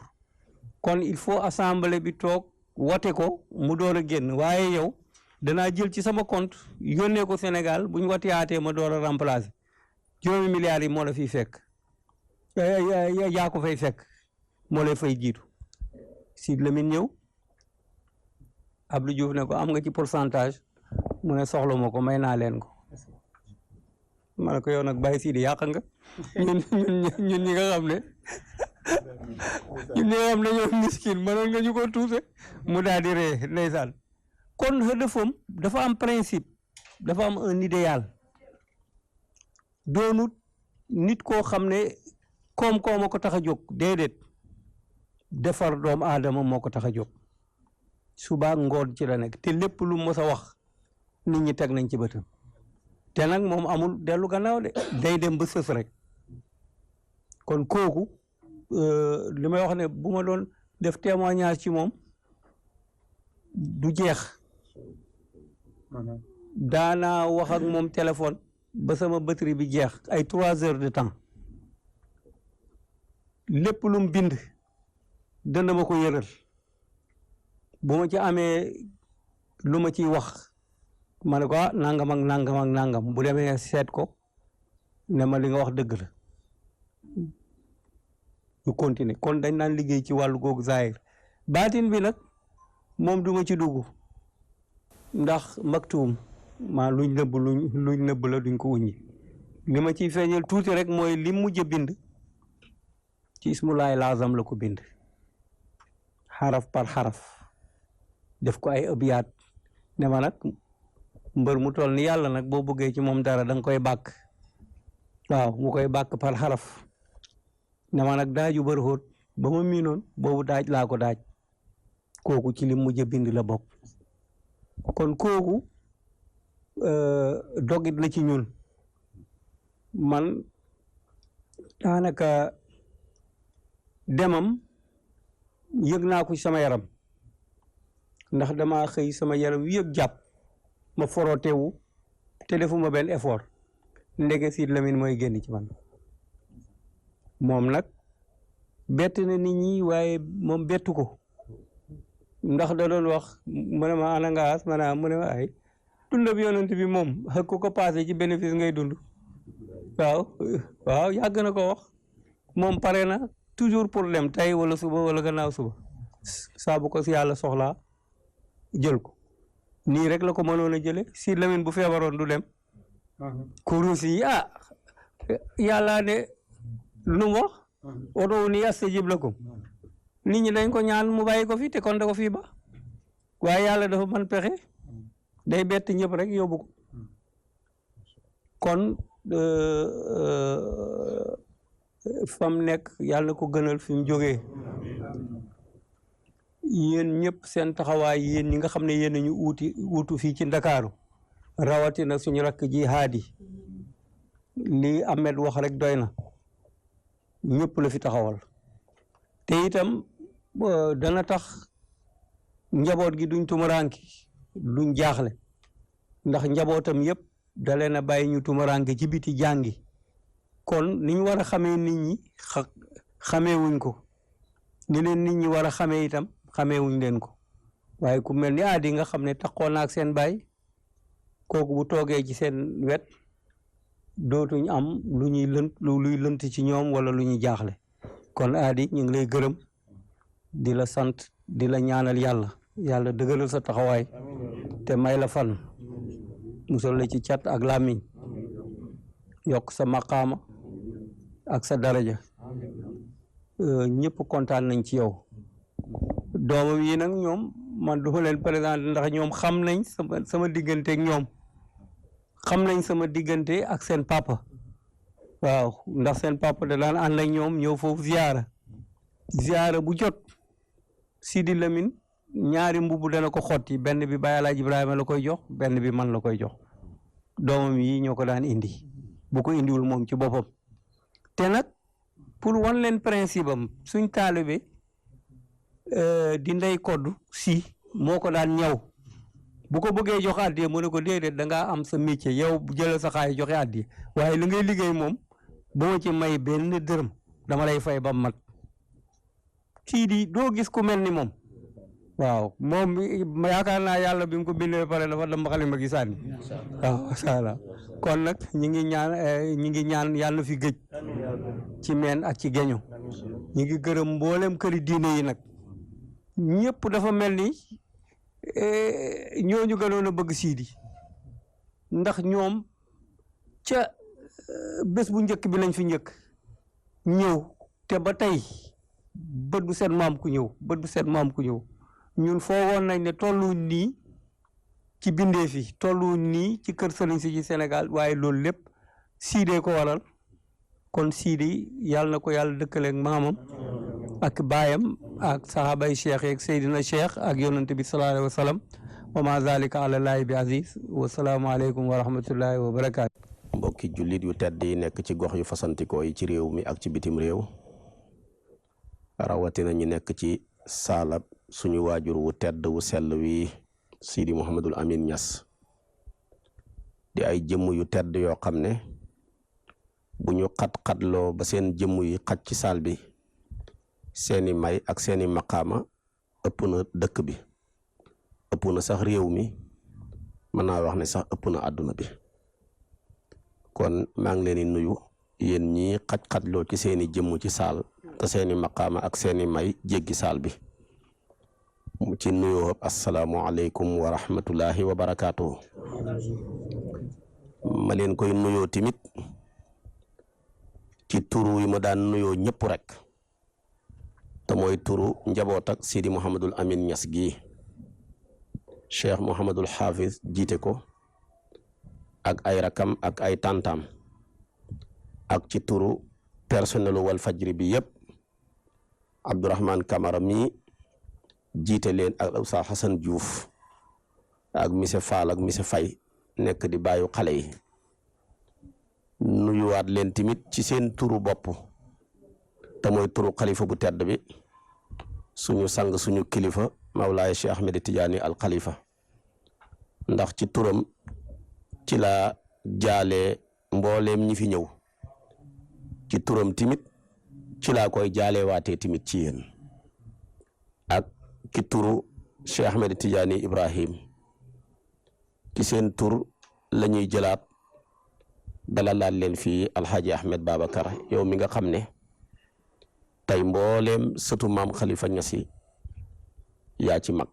kon il faut assemblée bi toog wote ko mu door a génn waaye yow danaa jël ci sama compte yónnee ko Sénégal buñ woteyaatee ma door a remplacer juróomi milliards yi moo la fiy fekk yaa ko fay fekk moo lay fay jiitu Sidy Lamine ñëw Abdou Diouf ne ko am nga ci pourcentage mu ne soxla ma ko may naa leen ko ma ne ko yow nag bàyyi Sidy yàq nga ñun ñi nga xam ne ñun ñi nga xam ne ñoom miskin mënoon nga ñu ko tuuse mu daal di ree ndeysaan kon hëdëfam dafa am principe dafa am un idéal doonut nit koo xam ne koom-koom a ko tax a jóg déedéet defar doomu aadama moo ko tax a jóg suba ngoon ci la nekk te lépp lu mos a wax nit ñi teg nañ ci bëtam te nag moom amul dellu gannaaw de day dem ba sës rek kon kooku li may wax ne bu ma doon def témoignage ci moom du jeex daanaa wax ak moom téléphone ba sama batterie bi jeex ay 3 heures de temps lépp lu mu bind dana ma ko yëral bu ma ci amee lu ma ciy wax ma ne ko nangam ak nangam ak nangam bu demee seet ko ne ma li nga wax dëgg la ñu continuer kon dañ naan liggéey ci wàllu googu zahir baatin bi nag moom du ma ci dugg ndax maktuum maa luñ nëbb la duñ ko wuññi li ma ciy feeñal tuuti rek mooy li mujj a bind ci ismulaay laazam la ko bind xaraf par xaraf def ko ay ëbiyaat ne ma nag mbër mu toll ni yàlla nag boo bëggee ci moom dara da nga koy bàkk waaw mu koy bàkk par xaraf ne ma nag daaju bër xóot ba ma miinoon boobu daaj laa ko daaj kooku ci li mujj a bind la bokk kon kooku dogit la ci ñun man daanaka demam yëg naa ko ci sama yaram ndax dama xëy sama yaram wi yëpp jàpp ma forotewu te defuma benn effort ndege Sidy Lamine mooy génn ci man moom nag bett na nit ñi waaye moom bettu ko ndax da doon wax mu ne ma ana ngaas ma ne mu ne ma ay dund bi yonent bi moom xëg ko passé ci bénéfice ngay dund waaw yàgg na ko wax moom pare na toujours pour dem tey wala suba wala gannaaw suba saa bu ko si yàlla soxlaa jël ko nii rek la ko mënoon a jële Sidy Lamine bu feebaroon du dem kurus yi yàlla ne lu mu wax ud'uunii astajib lakum nit ñi dañ ko ñaan mu bàyyi ko fi te kon da ko fii ba waaye yàlla dafa mën pexe day bett ñëpp rek yóbbu ko kon fam nekk yàlla na ko gënal fi mu jógee yéen ñëpp seen taxawaay yéen ñi nga xam ne yéen ñu uutu fii ci Ndakaaru rawatina suñu rakk ji haadi lii Ahmed wax rek doy na ñëpp la fi taxawal te itam dana tax njaboot gi duñ tumuraanki duñ jaaxle ndax njabootam yëpp da leen a bàyyi ñu tumuraanki ci biti jàngi kon ni ñu war a xamee nit ñi xamee wuñ ko ni leen nit ñi war a xamee itam xamee wuñ leen ko waaye ku mel ni aadi nga xam ne taxoon na ak seen baay kooku bu toogee ci seen wet dootuñ am lu ñuy luy lënt ci ñoom wala lu ñuy jaaxle kon aadi ñu ngi lay gërëm di la sant di la ñaanal yàlla dëgëral sa taxawaay te may la fan musal la ci cat ak làmmiñ yokk sa maqaama ak sa daraja ñëpp kontaan nañ ci yow doomam yi nag ñoom man du ma leen présenté ndax ñoom xam nañ sama diggante ak ñoom xam nañ sama diggante ak seen papa waaw ndax seen papa da daan ànd ak ñoom ñëw foofu ziyaara bu jot Sidi Lamine ñaari mbubb dana ko xotti benn bi Baye Alaaji Ibrahima la koy jox benn bi man la koy jox doomam yi ñoo ko daan indi bu ko indiwul moom ci boppam te nag pour wan leen principe am suñ taalibe di ndey koddu si moo ko daan ñaw bu ko bëggee jox addiya mu ne ko déedéet da ngaa am sa métier yow jëlal sa xaay joxe addiya waaye li ngay liggéey moom bu ma ci may benn dërëm dama lay fay ba mat kii di doo gis ku mel ni moom waaw moom yaakaar naa yàlla bi mu ko bindee pare dafa dem xalima gi sànni waaw macha allah kon nag ñi ngi ñaan yàlla fi gëj ci meen ak ci geño ñi ngi gërëm mboolem këri diine yi nag ñëpp dafa mel ni ñooñu gënoon a bëgg Sidi ndax ñoom ca bés bu njëkk bi lañ fi njëkk ñëw te ba tey bët bu set maam ku ñëw ñun foogoon nañ ne tolluwuñ nii ci bindee fi tolluwuñ nii ci kër sëriñ si ci Sénégal waaye loolu lépp Sidi ko waral kon Sidi yàlla na ko yàlla dëkkaleeg maamam ak baayam ak sahabay cheikh yeeg Seydina Cheikh ak yonante bi sallallahu alayhi wa sallam wa ma zalika ala llahi bi aziz wa salaamu aleykum wa rahmatullahi wa barakaatu. mbokki jullit yu tedd yi nekk ci gox yu fasantikoo yi ci réew mi ak ci bitim réew rawatina ñu nekk ci saalab suñu waajur wu tedd wu sell wi Sidi Mouhamadul Amin Niass di ay jëmm yu tedd yoo xam ne bu ñu xat-xatloo ba seen jëmm yi xaj ci saal bi seeni may ak seeni maqaama ëpp na dëkk bi ëpp na sax réew mi mën naa wax ne sax ëpp na àdduna bi kon maa ngi leen di nuyu yéen ñii xaj-xajloo ci seeni jëmm ci saal te seeni maqaama ak seeni may jéggi saal bi mu ci nuyoo asalaamualeykum wa rahmatullahi wa barakaatuhu ma leen koy nuyoo tamit ci turu yi ma daan nuyoo ñëpp rek te mooy turu njaboot ak Sidi Mouhamadul Amin Niass gii Cheikh Mouhamadul Hafiz jiite ko ak ay rakam ak ay tantam ak ci turu personnelu Walfadjri bi yëpp Abdourahmane Camara mi jiite leen ak Oustaz Hassan Diouf ak monsieur Fall ak monsieur Faye nekk di bàyyu xale yi nuyuwaat leen tamit ci seen turu bopp te mooy turu xalifa bu tedd bi suñu sang suñu kilifa Mawlaay Cheikh Ahmed Tidiane al Khalifa ndax ci turam ci la jaale mbooleem ñi fi ñëw ci turam timit ci laa koy jaale waatee timit ci yéen ak ci turu Cheikh Ahmed Tidiane Ibrahim ci seen tur la ñuy jëlaat dalalaat leen fii Alhaji Ahmed Babacar yow mi nga xam ne tey mbooleem sëtu maam Khalifa Niass yaa ci mag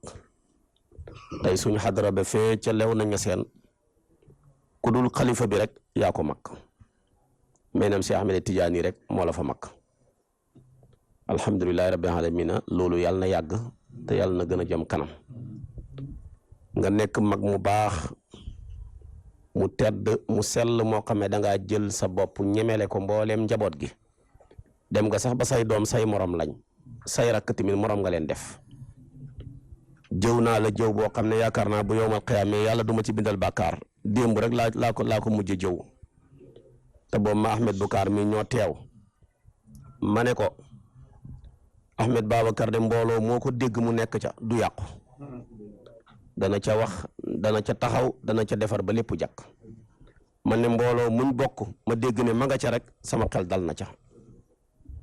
tey suñu xadara ba fee ca lew na Niassène ku dul xalifa bi rek yaa ko mag maanaam Cheikh Ahmed Tidiane rek moo la fa mag alhamdulilahi rabbil alamina loolu yàlla na yàgg te yàlla na gën a jëm kanam nga nekk mag mu baax mu tedd mu sell moo xam ne dangaa jël sa bopp ñemele ko mbooleem njaboot gi dem nga sax ba say doom say morom lañ say rakk tamit morom nga leen def jëw naa la jëw boo xam ne yaakaar naa bu yowmal qiyaama yàlla duma ci bindal bàkkaar démb rek laa ko mujj jëw te boobu ma Ahmed Boucar mi ñoo teew ma ne ko Ahmed Babacar de mbooloo moo ko dégg mu nekk ca du yàqu dana ca wax dana ca taxaw dana ca defar ba lépp jàkk man ne mbooloo muñ bokk ma dégg ne ma nga ca rek sama xel dal na ca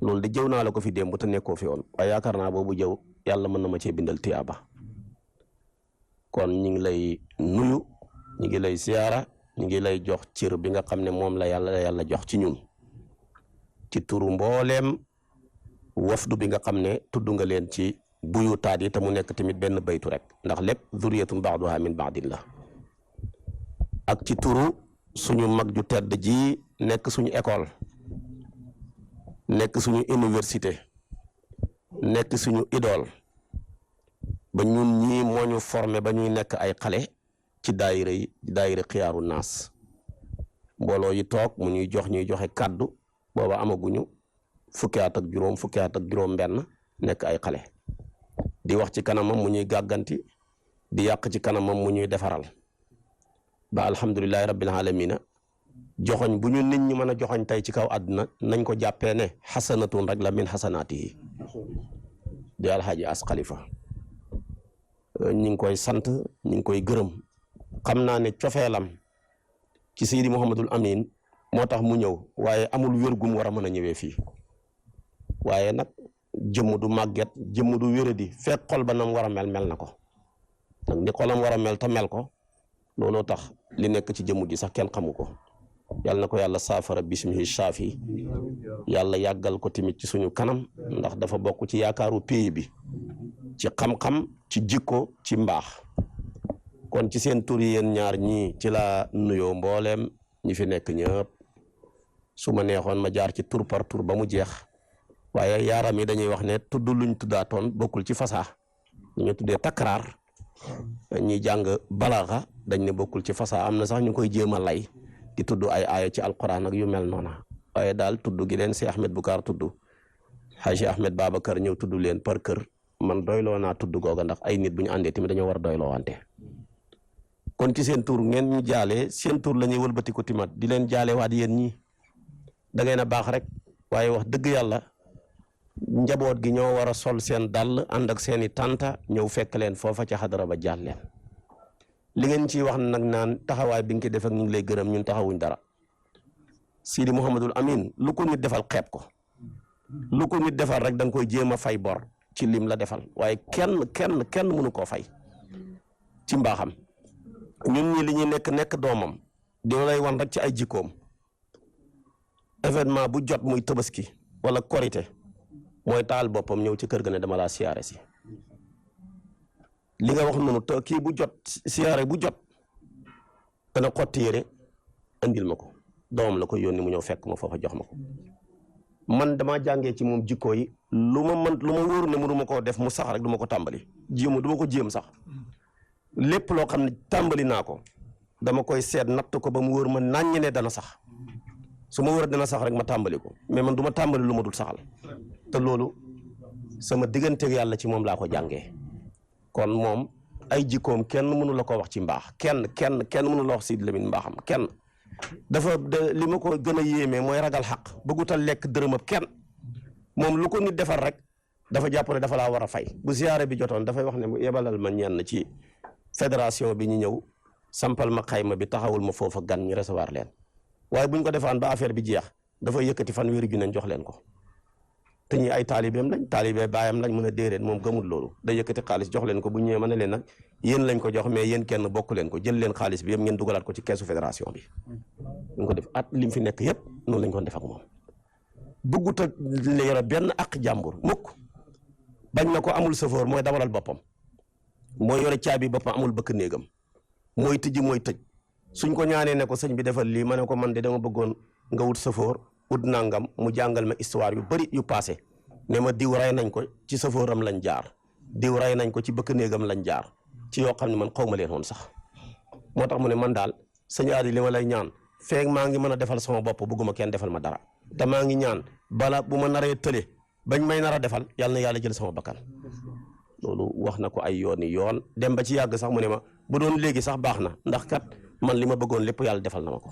loolu de jëw naa la ko fi démb te nekkoo fi woon waaye yaakaar naa boobu jëw yàlla mën na ma cee bindal tiyaaba kon ñu ngi lay nuyu ñu ngi lay siyaara ñu ngi lay jox cër bi nga xam ne moom la yàlla jox ci ñun ci turu mbooleem wafdu bi nga xam ne tudd nga leen ci buyu taat yi te mu nekk tamit benn baytu rek ndax lépp zuriyatun ba'duha min ba'din la ak ci turu suñu mag ju tedd ji nekk suñu école nekk suñu université nekk suñu idole ba ñun ñii moo ñu formé ba ñuy nekk ay xale ci daayira xiyaaru naas mbooloo yi toog mu ñuy joxe kàddu booba amaguñu fukki at ak juróom benn nekk ay xale di wax ci kanamam mu ñuy gàgganti di yàq ci kanamam mu ñuy defaral ba alhamdulillahi rabbil alamina joxoñ bu ñu nit ñi mën a joxoñ tey ci kaw àdduna nañ ko jàppee ne xasanatun rek la min xasanaatihi di alxaaji as xalifa ñi ngi koy sant ñi ngi koy gërëm xam naa ne cofeelam ci Seydi Mouhamadul Amin moo tax mu ñëw waaye amul wér-gum war a mën a ñëwee fii waaye nag jëmm du màgget jëmm du wéradi fekk xol ba nam war a mel na ko nag ni xolam war a mel te mel ko looloo tax li nekk ci jëmm ji sax kenn xamu ko yàlla na ko yàlla saafara bismihi shaafi yàlla yàggal ko tamit ci suñu kanam ndax dafa bokk ci yaakaaru pays bi ci xam-xam ci jikko ci mbaax kon ci seen tur yi yéen ñaar ñii ci la nuyoo mbooleem ñi fi nekk ñëpp su ma neexoon ma jaar ci tur par tur ba mu jeex waaye yaaram yi dañuy wax ne tudd luñ tuddaatoon bokkul ci fasaa ñu tuddee takraar ñi jàng balaaxa dañ ne bokkul ci fasaa am na sax ñu koy jéem a lay di tudd ay aaya ci alquran ak yu mel noona waaye daal tudd gi leen si Ahmed Boucar tudd Haji Ahmed Babacar ñëw tudd leen par kër man doyloo naa tudd googa ndax ay nit bu ñu àndee tamit dañoo war a doyloo wante kon ci seen tur ngeen ñu jaale seen tur la ñuy wëlbati ko timat di leen jaale waat yéen ñi da ngeen a baax rek waaye wax dëgg yàlla njaboot gi ñoo war a sol seen dàll ànd ak seeni tànta ñëw fekk leen foofa ca xadara ba jaal leen li ngeen ciy wax nag naan taxawaay bi nga ko def ak ñu ngi lay gërëm ñun taxawuñ dara Sidi Mouhamadul Amin lu ko nit defal xeeb ko lu ko nit defal rek da nga koy jéem a fay bor ci lim la defal waaye kenn mënu koo fay ci mbaaxam ñun ñi li ñuy nekk doomam dina lay wan rek ci ay jikkoom événement bu jot muy tabaski wala korite mooy taal boppam ñëw ci kër ga ne dama laa siyaare si li nga wax noonu te kii bu jot siyaare bu jot dana xotti yére andil ma ko doomam la ko yónni mu ñëw fekk ma foofa jox ma ko man damaa jàngee ci moom jikko yi lu ma wóoru ne mënu ma koo def mu sax rek du ma ko tàmbali du ma ko jéem sax lépp loo xam ne tàmbali naa ko dama koy seet natt ko ba mu wóor ma nàññe ne dana sax su ma wóor dana sax rek ma tàmbali ko mais man du ma tàmbali lu ma dul saxal te loolu sama digganteeg yàlla ci moom laa ko jàngee kon moom ay jikkoom kenn mënu la ko wax ci mbaax kenn mënu la wax Sidi Lamine mbaaxam kenn dafa li ma ko gën a yéemee mooy ragal xaq bëggutal lekk dërëmab kenn moom lu ko nit defal rek dafa jàpp ne dafa laa war a fay bu siyaare bi jotoon dafay wax ne mu yebalal ma ñenn ci fédération bi ñu ñëw sampal ma xayma bi taxawul ma foofa gan ñu recevoir leen waaye buñ ko defaan ba affaire bi jeex dafa yëkkati fanweeri junni jox leen ko te ñi ay taalibeem lañ taalibe baayam lañ mën a déedéet moom gëmul loolu da yëkkati xaalis jox leen ko bu ñëwee ma ne leen nag yéen lañ ko jox mais yéen kenn bokk leen ko jël leen xaalis bi yëpp ngeen dugalaat ko ci keesu fédération bi ñu ko def at lim fi nekk yëpp noonu lañ ko def ak moom bëggut a yore benn ak jàmbur mukk bañ na ko amul chauffeur mooy dawalal boppam mooy yore caabi boppam amul bëkk néegam mooy tëji mooy tëj suñ ko ñaanee ne ko sëñ bi defal lii ma ne ko man de dama bëggoon nga wut chauffeur ut nangam mu jàngal ma histoire yu bari yu passé ne ma diw rey nañ ko ci chauffeuram lañ jaar diw rey nañ ko ci bëkk néegam lañ jaar ci yoo xam ne man xaw ma leen woon sax moo tax mu ne man daal sëñ Adi li ma lay ñaan feeg maa ngi mën a defal sama bopp bëgguma kenn defal ma dara te maa ngi ñaan bala bu ma naree tële bañ may nar a defal yàlla na yàlla jël sama bakkan loolu wax na ko ay yoon dem ba ci yàgg sax mu ne ma bu doon léegi sax baax na ndax kat man li ma bëggoon lépp yàlla defal na ma ko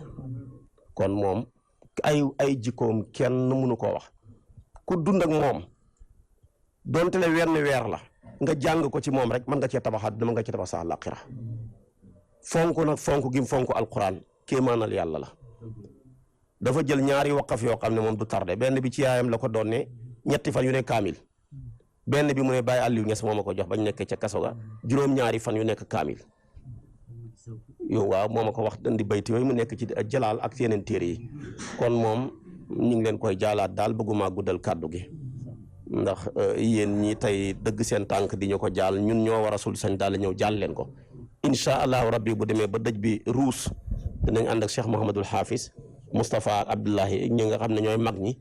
kon moom ay jikkoom kenn mënu koo wax ku dund ak moom donte le wenn weer la nga jàng ko ci moom rek mën nga cee tabaxaat dama nga cee tabax sa àllaaxira fonk nag fonk gi fonk alquran kéemaanal yàlla la dafa jël ñaari waqaf yoo xam ne moom du tardé benn bi ci yaayam la ko doon ne ñetti fan yu ne kaamil benn bi mu ne Baye Aliou Niass moo ma ko jox bañ nekkee ca kaso ga juróom-ñaari fan yu nekk kaamil yow waaw moo ma ko wax dandi bayti yooyu mu nekk ci jalaal ak yeneen téere yi kon moom ñu ngi leen koy jaalaat daal bëgguma guddal kàddu gi ndax yéen ñi tey dëgg seen tànk di ñu ko jaal ñun ñoo war a sul sañ daal ñëw jaal leen ko incha allahu rabbi bu demee ba dëj bi ruus dinañ ànd ak Cheikh Mouhamadul Hafiz Moustapha ak Abdullahi ñi nga xam ne ñooy mag ñi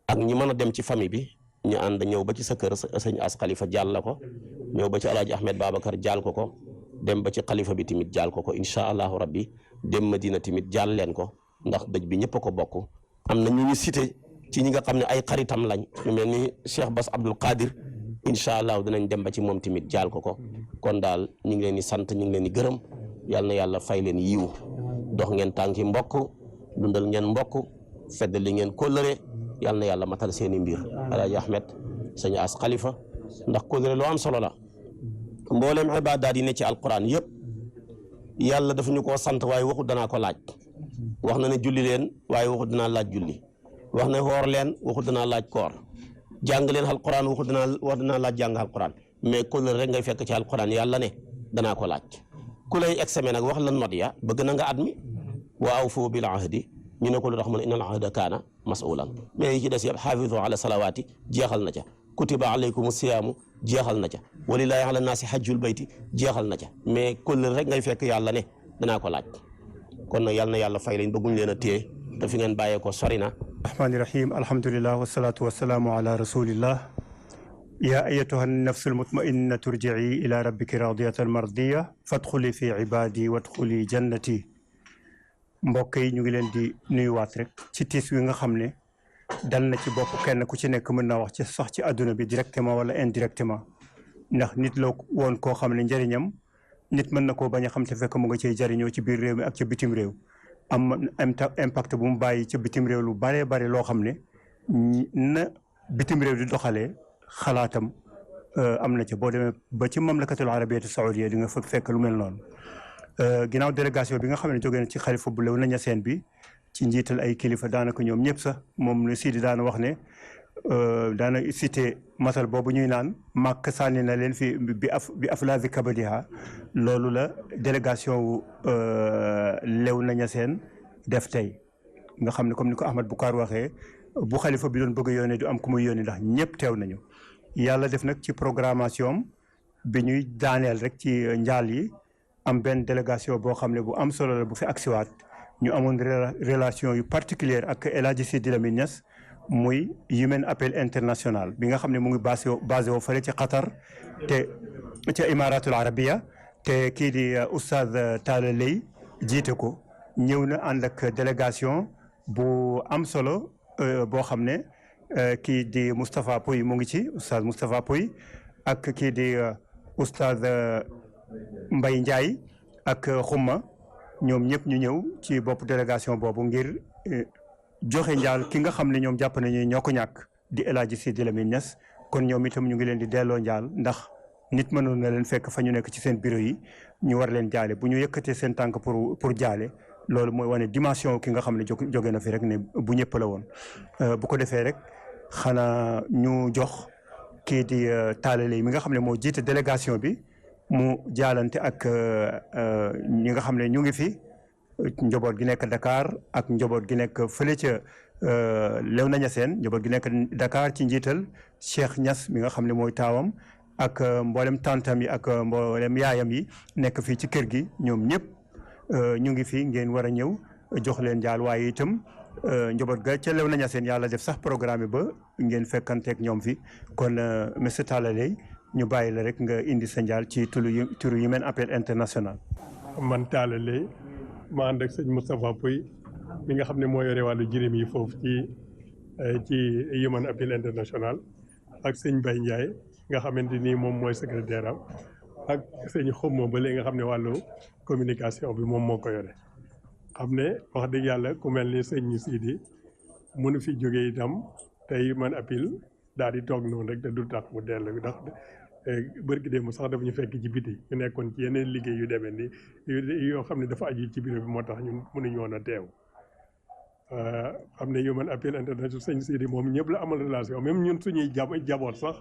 ak ñi mën a dem ci famille bi ñu ànd ñëw ba ci sa kër sëñ as xalifa jaal la ko ñëw ba ci alaaji Ahmed Babacar jaal ko dem ba ci xalifa bi tamit jaal ko incha allahu rabbi dem Madina tamit jaal leen ko ndax dëj bi ñëpp a ko bokk am na ñu cité ci ñi nga xam ne ay xaritam lañ ñu mel ni Cheikh Bass Abdoul Qadir incha allah dinañ dem ba ci moom tamit jaal ko kon daal ñu ngi leen di sant ñu ngi leen di gërëm yal na yàlla fay leen yiw dox ngeen tànki mbokk dundal ngeen mbokk feddali ngeen kóllëre yal na yàlla matal seeni mbir alaaji Ahmed sëñ as xalifa ndax kóllëre lu am solo la mboolem ibaadaat yi ne ci alquran yëpp yàlla dafa ñu koo sant waaye waxut danaa ko laaj wax na ne julli leen waaye waxut danaa laaj julli wax ne xoor leen waxut danaa laaj koor jàng leen alquran waxut danaa laaj jàng alquran mais kóllëre rek ngay fekk ci alquran yàlla ne danaa ko laaj ku lay examen nag wax la not ya bëgg na nga admi wa awfu bil ahdi ñu ne ko lu tax mu ne innal ahda kaana mas'ulan mais yi ci des yëpp xaafizu ala salawaati jeexal na ca kutiba alaykum siyaamu jeexal na ca walillahi ala naasi hajjul bayti jeexal na ca mais kóllëre rek ngay fekk yàlla ne danaa ko laaj kon nag yàlla na yàlla fay leen bëgguñ leen a téye te fi ngeen bàyyee ko sori na rahmaani rahim alhamdulillah wasalaatu wasalaamu ala rasulillah ya ayatuha nafsu almutmainna turji'i ila rabbiki radiyatan mardiya fadxuli fi ibadi wadxuli jannati mbokk yi ñu ngi leen di nuyuwaat rek ci tiis wi nga xam ne dal na ci bopp kenn ku ci nekk mën naa wax ci sax ci àdduna bi directement wala indirectement ndax nit la woon koo xam ne njëriñam nit mën na koo bañ a xam te fekk mu nga cay jëriñoo ci biir réew mi ak ci bitim réew am impact bu mu bàyyi ci bitim réew lu bare bare loo xam ne na bitim réew di doxalee xalaatam am na ci boo demee ba ci mamlakatul arabiyatu saoudiya di nga fa fekk lu mel noonu ginnaaw délégation bi nga xam ne jógee na ci xalifa bu Léona Niassène bi ci njiital ay kilifa daanaka ñoom ñëpp sax moom ne Sidi daana wax ne daana cité masal boobu ñuy naan màkk sànni na leen fi bi aflaazi kabadiha loolu la délégation wu Léona Niassène def tey nga xam ne comme ni ko Ahmad Boucar waxee bu xalifa bi doon bëgg a yónnee du am ku muy yónnee ndax ñëpp teew nañu yàlla def nag ci programmation bi ñuy daaneel rek ci njaal yi am benn délégation boo xam ne bu am solo la bu fi agsiwaat ñu amoon relation yu particulière ak El Hadji Sidi Lamine Niass muy Human Appel International bi nga xam ne mu ngi basé woo fële ci Qatar te ca Imaratul Arabiya te kii di Oustaz Talla Lay jiite ko ñëw na ànd ak délégation bu am solo boo xam ne kii di Moustapha Pouy mu ngi ci Oustaz Moustapha Pouy ak kii di Oustaz Mbaye Ndiaye ak Xumma ñoom ñëpp ñu ñëw ci bopp délégation boobu ngir joxe njaal ki nga xam ne ñoom jàpp nañu ñoo ko ñàkk di El Hadji Sidi Lamine Niass kon ñoom itam ñu ngi leen di delloo njaal ndax nit mënoon na leen fekk fa ñu nekk ci seen bureau yi ñu war leen jaale bu ñu yëkkatee seen tànk pour jaale loolu mooy wane dimension ki nga xam ne jóge na fi rek ne bu ñëpp la woon bu ko defee rek xanaa ñu jox kii di Talla Lay mi nga xam ne moo jiite délégation bi mu jaalante ak ñi nga xam ne ñu ngi fi njaboot gi nekk Dakar ak njaboot gi nekk fële ca Léona Niassène njaboot gi nekk Dakar ci njiital Cheikh Niass mi nga xam ne mooy taawam ak mboolem tantam yi ak mboolem yaayam yi nekk fii ci kër gi ñoom ñëpp ñu ngi fi ngeen war a ñëw jox leen jaal waaye itam njaboot ga ca Léona Niassène yàlla def sax programme ba ngeen fekkanteeg ñoom fi kon monsieur Talla Lay ñu bàyyi la rek nga indi sa njaal ci turu Human Appel International. man Talla Lay ma ànd ak sëñ Moustapha Pouy mi nga xam ne moo yore wàllu jirim yi foofu ci Human Appel International ak sëñ Mbaye Ndiaye nga xamante ni moom mooy secrétaire am ak sëñ Xumma ba léegi nga xam ne wàllu communication bi moom moo ko yore xam ne wax dëgg yàlla ku mel ni sëñ Sidi mënu fi jógee itam tey Human Appel daal di toog noonu rek te du tax mu dellu ndax bërki dee mu sax dafa ñu fekk ci biti ñu nekkoon ci yeneen liggéey yu demee ni yoo xam ne dafa aju ci bureau bi moo tax ñun mënuñu woon a teew xam ne Human Appeal International sëñ Sidi moom ñëpp la amal relation même ñun suñuy jaboot sax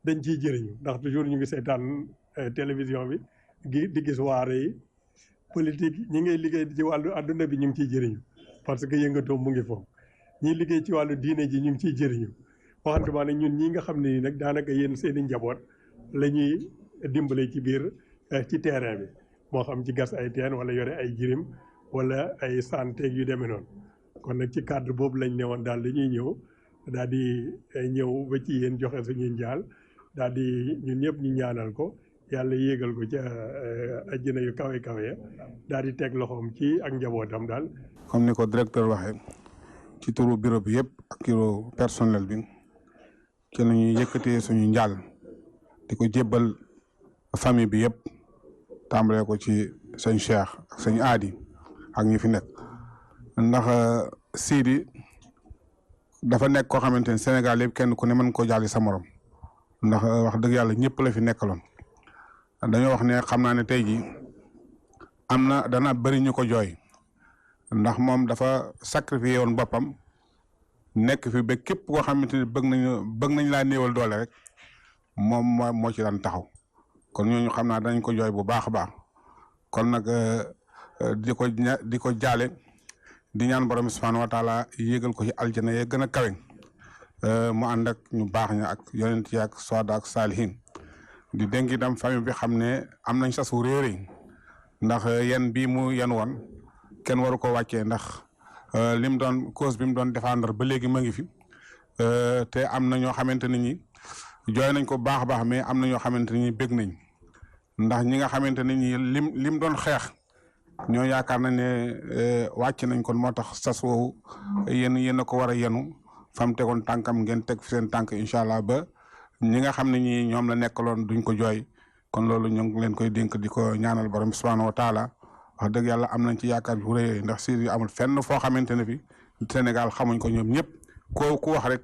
dañ ciy jëriñu ndax toujours ñu ngi seetaan télévision bi di gis waare yi politique ñi ngay liggéey ci wàllu adduna bi ñu ngi ciy jëriñu parce que yëngatoom mu ngi foofu ñi liggéey ci wàllu diine ji ñu ngi ciy jëriñu waxantuma ne ñun ñi nga xam ne nii nag daanaka yéen seen i njaboot la ñuy dimbale ci biir ci terrain bi moo xam ci gas ay teen wala yore ay jirim wala ay santé yu demee noonu kon nag ci cadre boobu lañ ne woon daal dañuy ñëw daal di ñëw ba ci yéen joxe suñuy njaal daal di ñun ñëpp ñu ñaanal ko yàlla yéegal ko ca àjjana yu kawe kawe daal di teg loxoom ci ak njabootam daal. comme ni ko directeur waxee ci turu bureau bi yëpp ak turu personnel bi ci la ñuy yëkkatee suñu njaal di ko jébbal famille bi yëpp tàmbalee ko ci sëñ Cheikh ak sëñ Aadi ak ñi fi nekk ndax Sidi dafa nekk koo xamante ne Sénégal yëpp kenn ku ne mën koo jaali sa morom ndax wax dëgg yàlla ñëpp la fi nekkaloon dañoo wax ne xam naa ne tey jii am na dana bëri ñu ko jooy ndax moom dafa sacrifié woon boppam nekk fi ba képp koo xamante ne bëgg nañ laa néewal doole rek moom moo ci daan taxaw kon ñooñu xam naa dañ ko jooy bu baax a baax kon nag di ko jaale di ñaan borom subhanahu wa taala yéegal ko ci aljana ye gën a kawe mu ànd ak ñu baax ña ak yonent yi ak soada ak saalihin di dénk itam famille bi xam ne am nañ sasu réere ndax yen bii mu yen woon kenn waru ko wàccee ndax lim doon cause bi mu doon défendre ba léegi ma ngi fi te am na ñoo xamante ne ñi jooy nañ ko baax a baax mais am na ñoo xamante ne ñi bég nañ ndax ñi nga xamante ne ñi lim doon xeex ñoo yaakaar nañ ne wàcc nañ kon moo tax sas woowu yéen a ko war a yenu fam tegoon tànkam ngeen teg fi seen tànk incha allah ba ñi nga xam ne ñi ñoom la nekkaloon duñ ko jooy kon loolu ñu ngi leen koy dénk di ko ñaanal borom subhanahu wa taala wax dëgg yàlla am nañ ci yaakaar bu rëy ndax Sidi amul fenn foo xamante ne fi Sénégal xamuñ ko ñoom ñëpp ku wax rek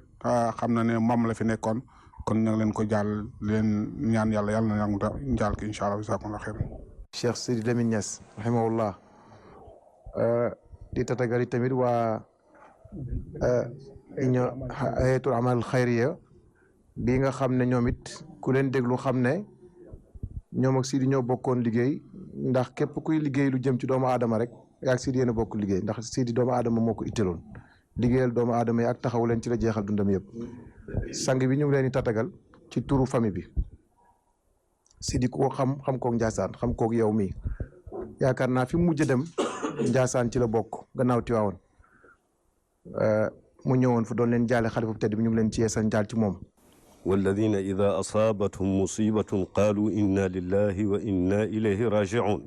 xam na ne moom la fi nekkoon kon ñu ngi leen ko jàll leen ñaan yàlla na nangu njaal ki incha allah bisaakumullah xeer Cheikh Sidi Lamine Niass rahimahullah di tatagali tamit waa hayatul amal xayriya bii nga xam ne ñoom it ku leen déglu xam ne ñoom ak Sidi ñoo bokkoon liggéey ndax képp kuy liggéey lu jëm ci doomu aadama rek yaa ak Sidi yéen a bokk liggéey ndax Sidi doomu aadama moo ko itteeloon liggéeyal doomu aadama yi ak taxawu leen ci la jeexal dundam yëpp sang bi ñu ngi leen di tatagal ci turu famille bi Sidi ku ko xam koog Ndiassane xam koog yow mii yaakaar naa fi mu mujj dem Ndiassane ci la bokk gannaaw Tiwaawoon mu ñëwoon fu doon leen jaale xalifa bu tedd bi ñu ngi leen ci yeesal njaal ci moom والذين إذا أصابتهم مصيبة قالوا إنا لله وإنا إليه راجعون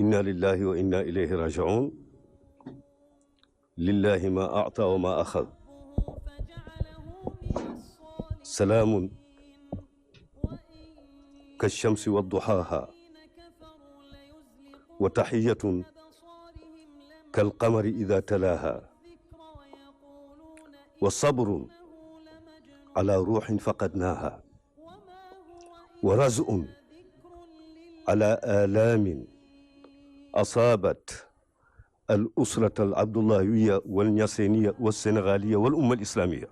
إنا لله وإنا إليه راجعون لله ما أعطى وما أخذ سلام كالشمس وضحاها وتحية كالقمر إذا تلاها وصبر على روح فقدناها ورزء على آلام أصابت الأسرة العبد اللهوية والنياسينية والسنغالية والأمة الإسلامية.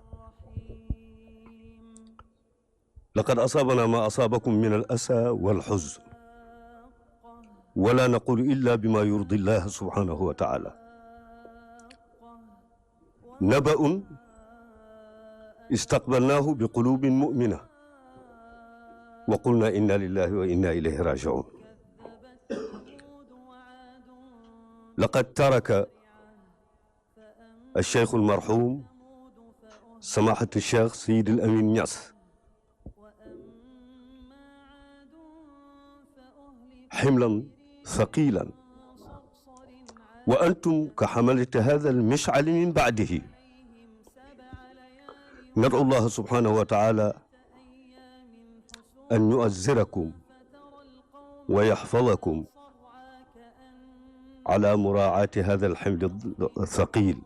لقد أصابنا ما أصابكم من الأسى والحزن ولا نقول إلا بما يرضي الله سبحانه وتعالى. نبأ استقبلناه بقلوب مؤمنة وقلنا إنا لله وإنا إليه راجعون. لقد ترك الشيخ المرحوم سماحة الشيخ سيد الأمين نياس حملا ثقيلا وأنتم كحملة هذا المشعل من بعده. ندعو الله سبحانه وتعالى أن يؤزركم ويحفظكم على مراعاة هذا الحمل الثقيل.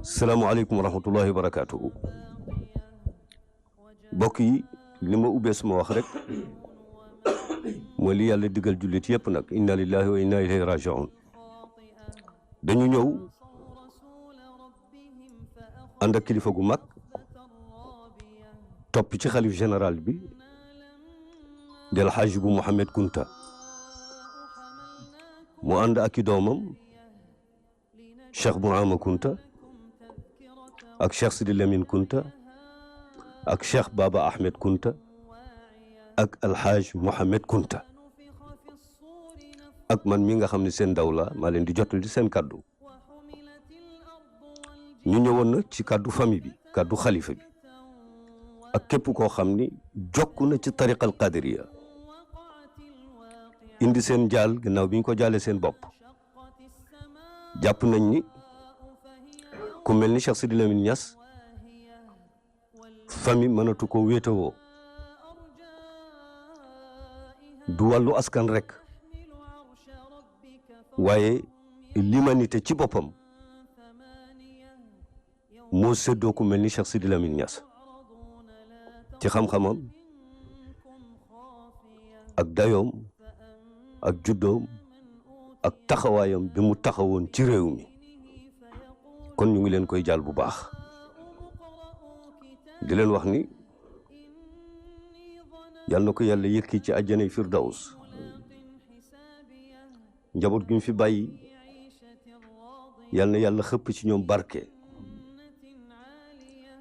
salaamaaleykum wa rahmatullahi wa barakaatuhu. mbokk yi li ma ubbee suma wax rek mooy li yàlla digal jullit yëpp nag inna lillahi wa inna ilayhi rajiun. dañu ñëw ànd ak kilifa gu mag topp ci xalif général bi del Hajj bu Mouhamed Kunta mu ànd ak i doomam Cheikh Bourama Kunta ak Cheikh Sidi Lamine Kunta ak Cheikh Baba Ahmed Kunta ak Alhaj Mouhamed Kunta ak man mi nga xam ne seen ndaw la maa leen di jotal di seen kàddu. ñu ñëwoon nag ci kàddu famille bi kàddu xalifa bi ak képp koo xam ni jokk na ci tariqal qadiriya indi seen jaal gannaaw bi ñu ko jaalee seen bopp. jàpp nañ ni ku mel ni Cheikh Sidi Lamine Niass famille mënatu ko wéetawoo du wàllu askan rek waaye l'humanité ci boppam moo séddoo ku mel ni Cheikh Sidi Lamine Niass ci xam-xamam ak dayoom ak juddoom ak taxawaayam bi mu taxawoon ci réew mi. kon ñu ngi leen koy jaal bu baax di leen wax ni yal na ko yàlla yëkki ci àjjanay firdaws. njaboot gi mu fi bàyyi yal na yàlla xëpp ci ñoom barke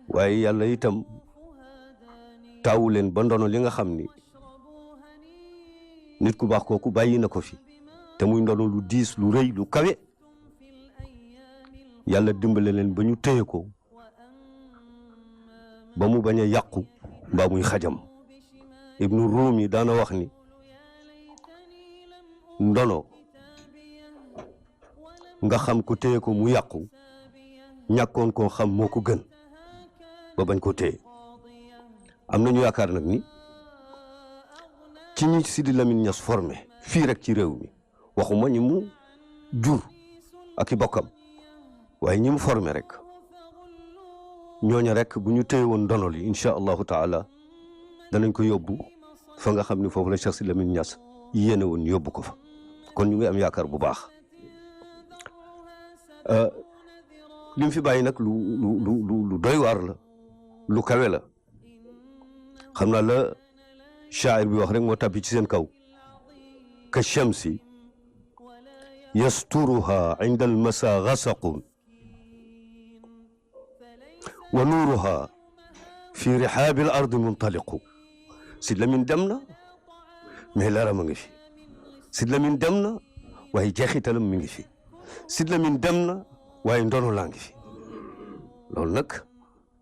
waaye yàlla itam taawu leen ba ndono li nga xam ni nit ku baax kooku bàyyi na ko fi te muy ndono lu diis lu rëy lu kawe. yàlla dimbale leen ba ñu téye ko ba mu bañ a yàqu mbaa muy xajam. Ibnu Rumi daana wax ni ndono nga xam ko téye ko mu yàqu ñàkkoon koo xam moo ko gën ba bañ ko téye. am nañu yaakaar nag ni ci ñi Sidi Lamine Niass formé fii rek ci réew mi waxuma ñi mu jur ak i bokkam waaye ñi mu formé rek ñooña rek bu ñu téye woon ndono li incha allahu taala danañ ko yóbbu fa nga xam ne foofu la Cheikh Sidi Lamine Niass yéene woon yóbbu ko fa. kon ñu ngi am yaakaar bu baax. li mu fi bàyyi nag lu doy waar la lu kawe la xam naa la shaa'ir bi wax rek moo tabbi ci seen kaw. ka shamsi yasturuha inda almasa gasaqun wa nuuruha fi rihaabi al ardi muntaliqu. Sidi Lamine dem na mais leeram a ngi fi. Sidi Lamine dem na waaye jeexitalam mi ngi fi. Sidi Lamine dem na waaye ndono laa ngi fi. loolu nag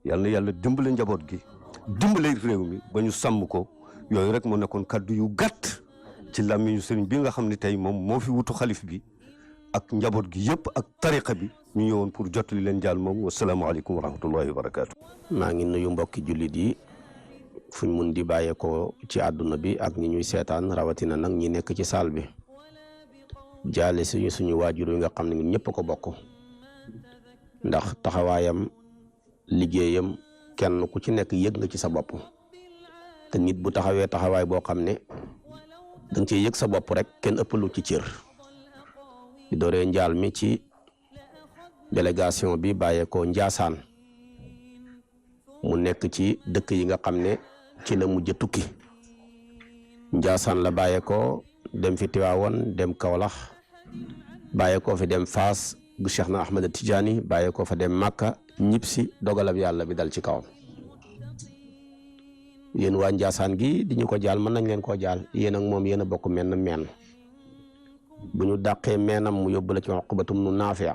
yal na yàlla dimbale njaboot gi dimbale réew mi ba ñu sàmm ko. yooyu rek moo nekkoon kaddu yu gàtt ci làmmiñu sëriñ bi nga xam ne tey moom moo fi wutu xalif bi ak njaboot gi yëpp ak tariqa bi ñu ñëwoon pour jottali leen jaal moom wasalaamaaleykum wa rahmatullahi wa barakaatu. maa ngi nuyu mbokki jullit yi fuñ mun di bàyyeekoo ci àdduna bi ak ñi ñuy seetaan rawatina nag ñi nekk ci saal bi jaale suñu waajur yi nga xam ne ñun ñëpp ko bokk ndax taxawaayam liggéeyam kenn ku ci nekk yëg nga ci sa bopp te nit bu taxawee taxawaay boo xam ne danga cee yëg sa bopp rek kenn ëppalu ci cër di dooree njaal mi ci délégation bi bàyyeekoo Njaasaan mu nekk ci dëkk yi nga xam ne ci la mujj tukki Njaasaan la bàyyeekoo dem fi Tiwaawoon dem Kawlax bàyyeekoo fi dem Faas bu Cheikh na Ahmad Tijaani bàyyeekoo fa dem Màkka ñib si dogalab yàlla bi dal ci kawam. yéen waa Njaasaan gi di ñu ko jaal mën nañ leen koo jaal yéen ak moom yéen a bokk menn meen bu ñu dàqee meenam mu yóbbu la ci Uqbatum nu Naafi'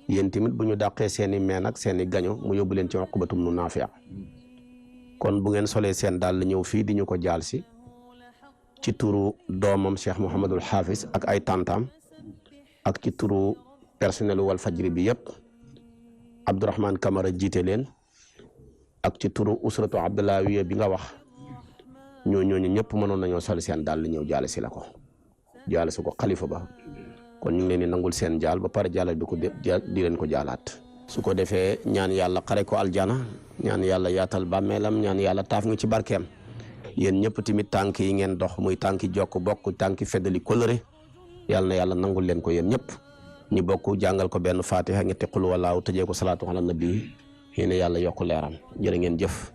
yéen tamit bu ñu dàqee seeni meen ak seeni gaño mu yóbbu leen ci Uqbatum nu Naafi' kon bu ngeen solee seen daal la ñëw fii di ñu ko jaal si ci turu doomam Cheikh Mouhamadul Hafiz ak ay tantam ak ci turu personnel wal fajri bi yëpp Abdourahmane Camara jiite leen ak ci turu usratu Abdoulaye bi nga wax ñooñu ñëpp mënoon nañoo sol seen daal ñëw jaale si la ko jaale si ko xalifa ba kon ñu ngi leen di nangul seen jaal ba pare jaalal bi ko di leen ko jaalaat su ko defee ñaan yàlla xare ko aljana ñaan yàlla yaatal bàmmeelam ñaan yàlla taaf nga ci barkeem yéen ñëpp tamit tànk yi ngeen dox muy tànki jokk bokk tànki feddali kóllëre yàlla na yàlla nangul leen ko yéen ñëpp ñu bokk jàngal ko benn fatiha ñetti xul walaaw tëjee ko salaatu ala nabi yéen yàlla yokk leeram jërë ngeen jëf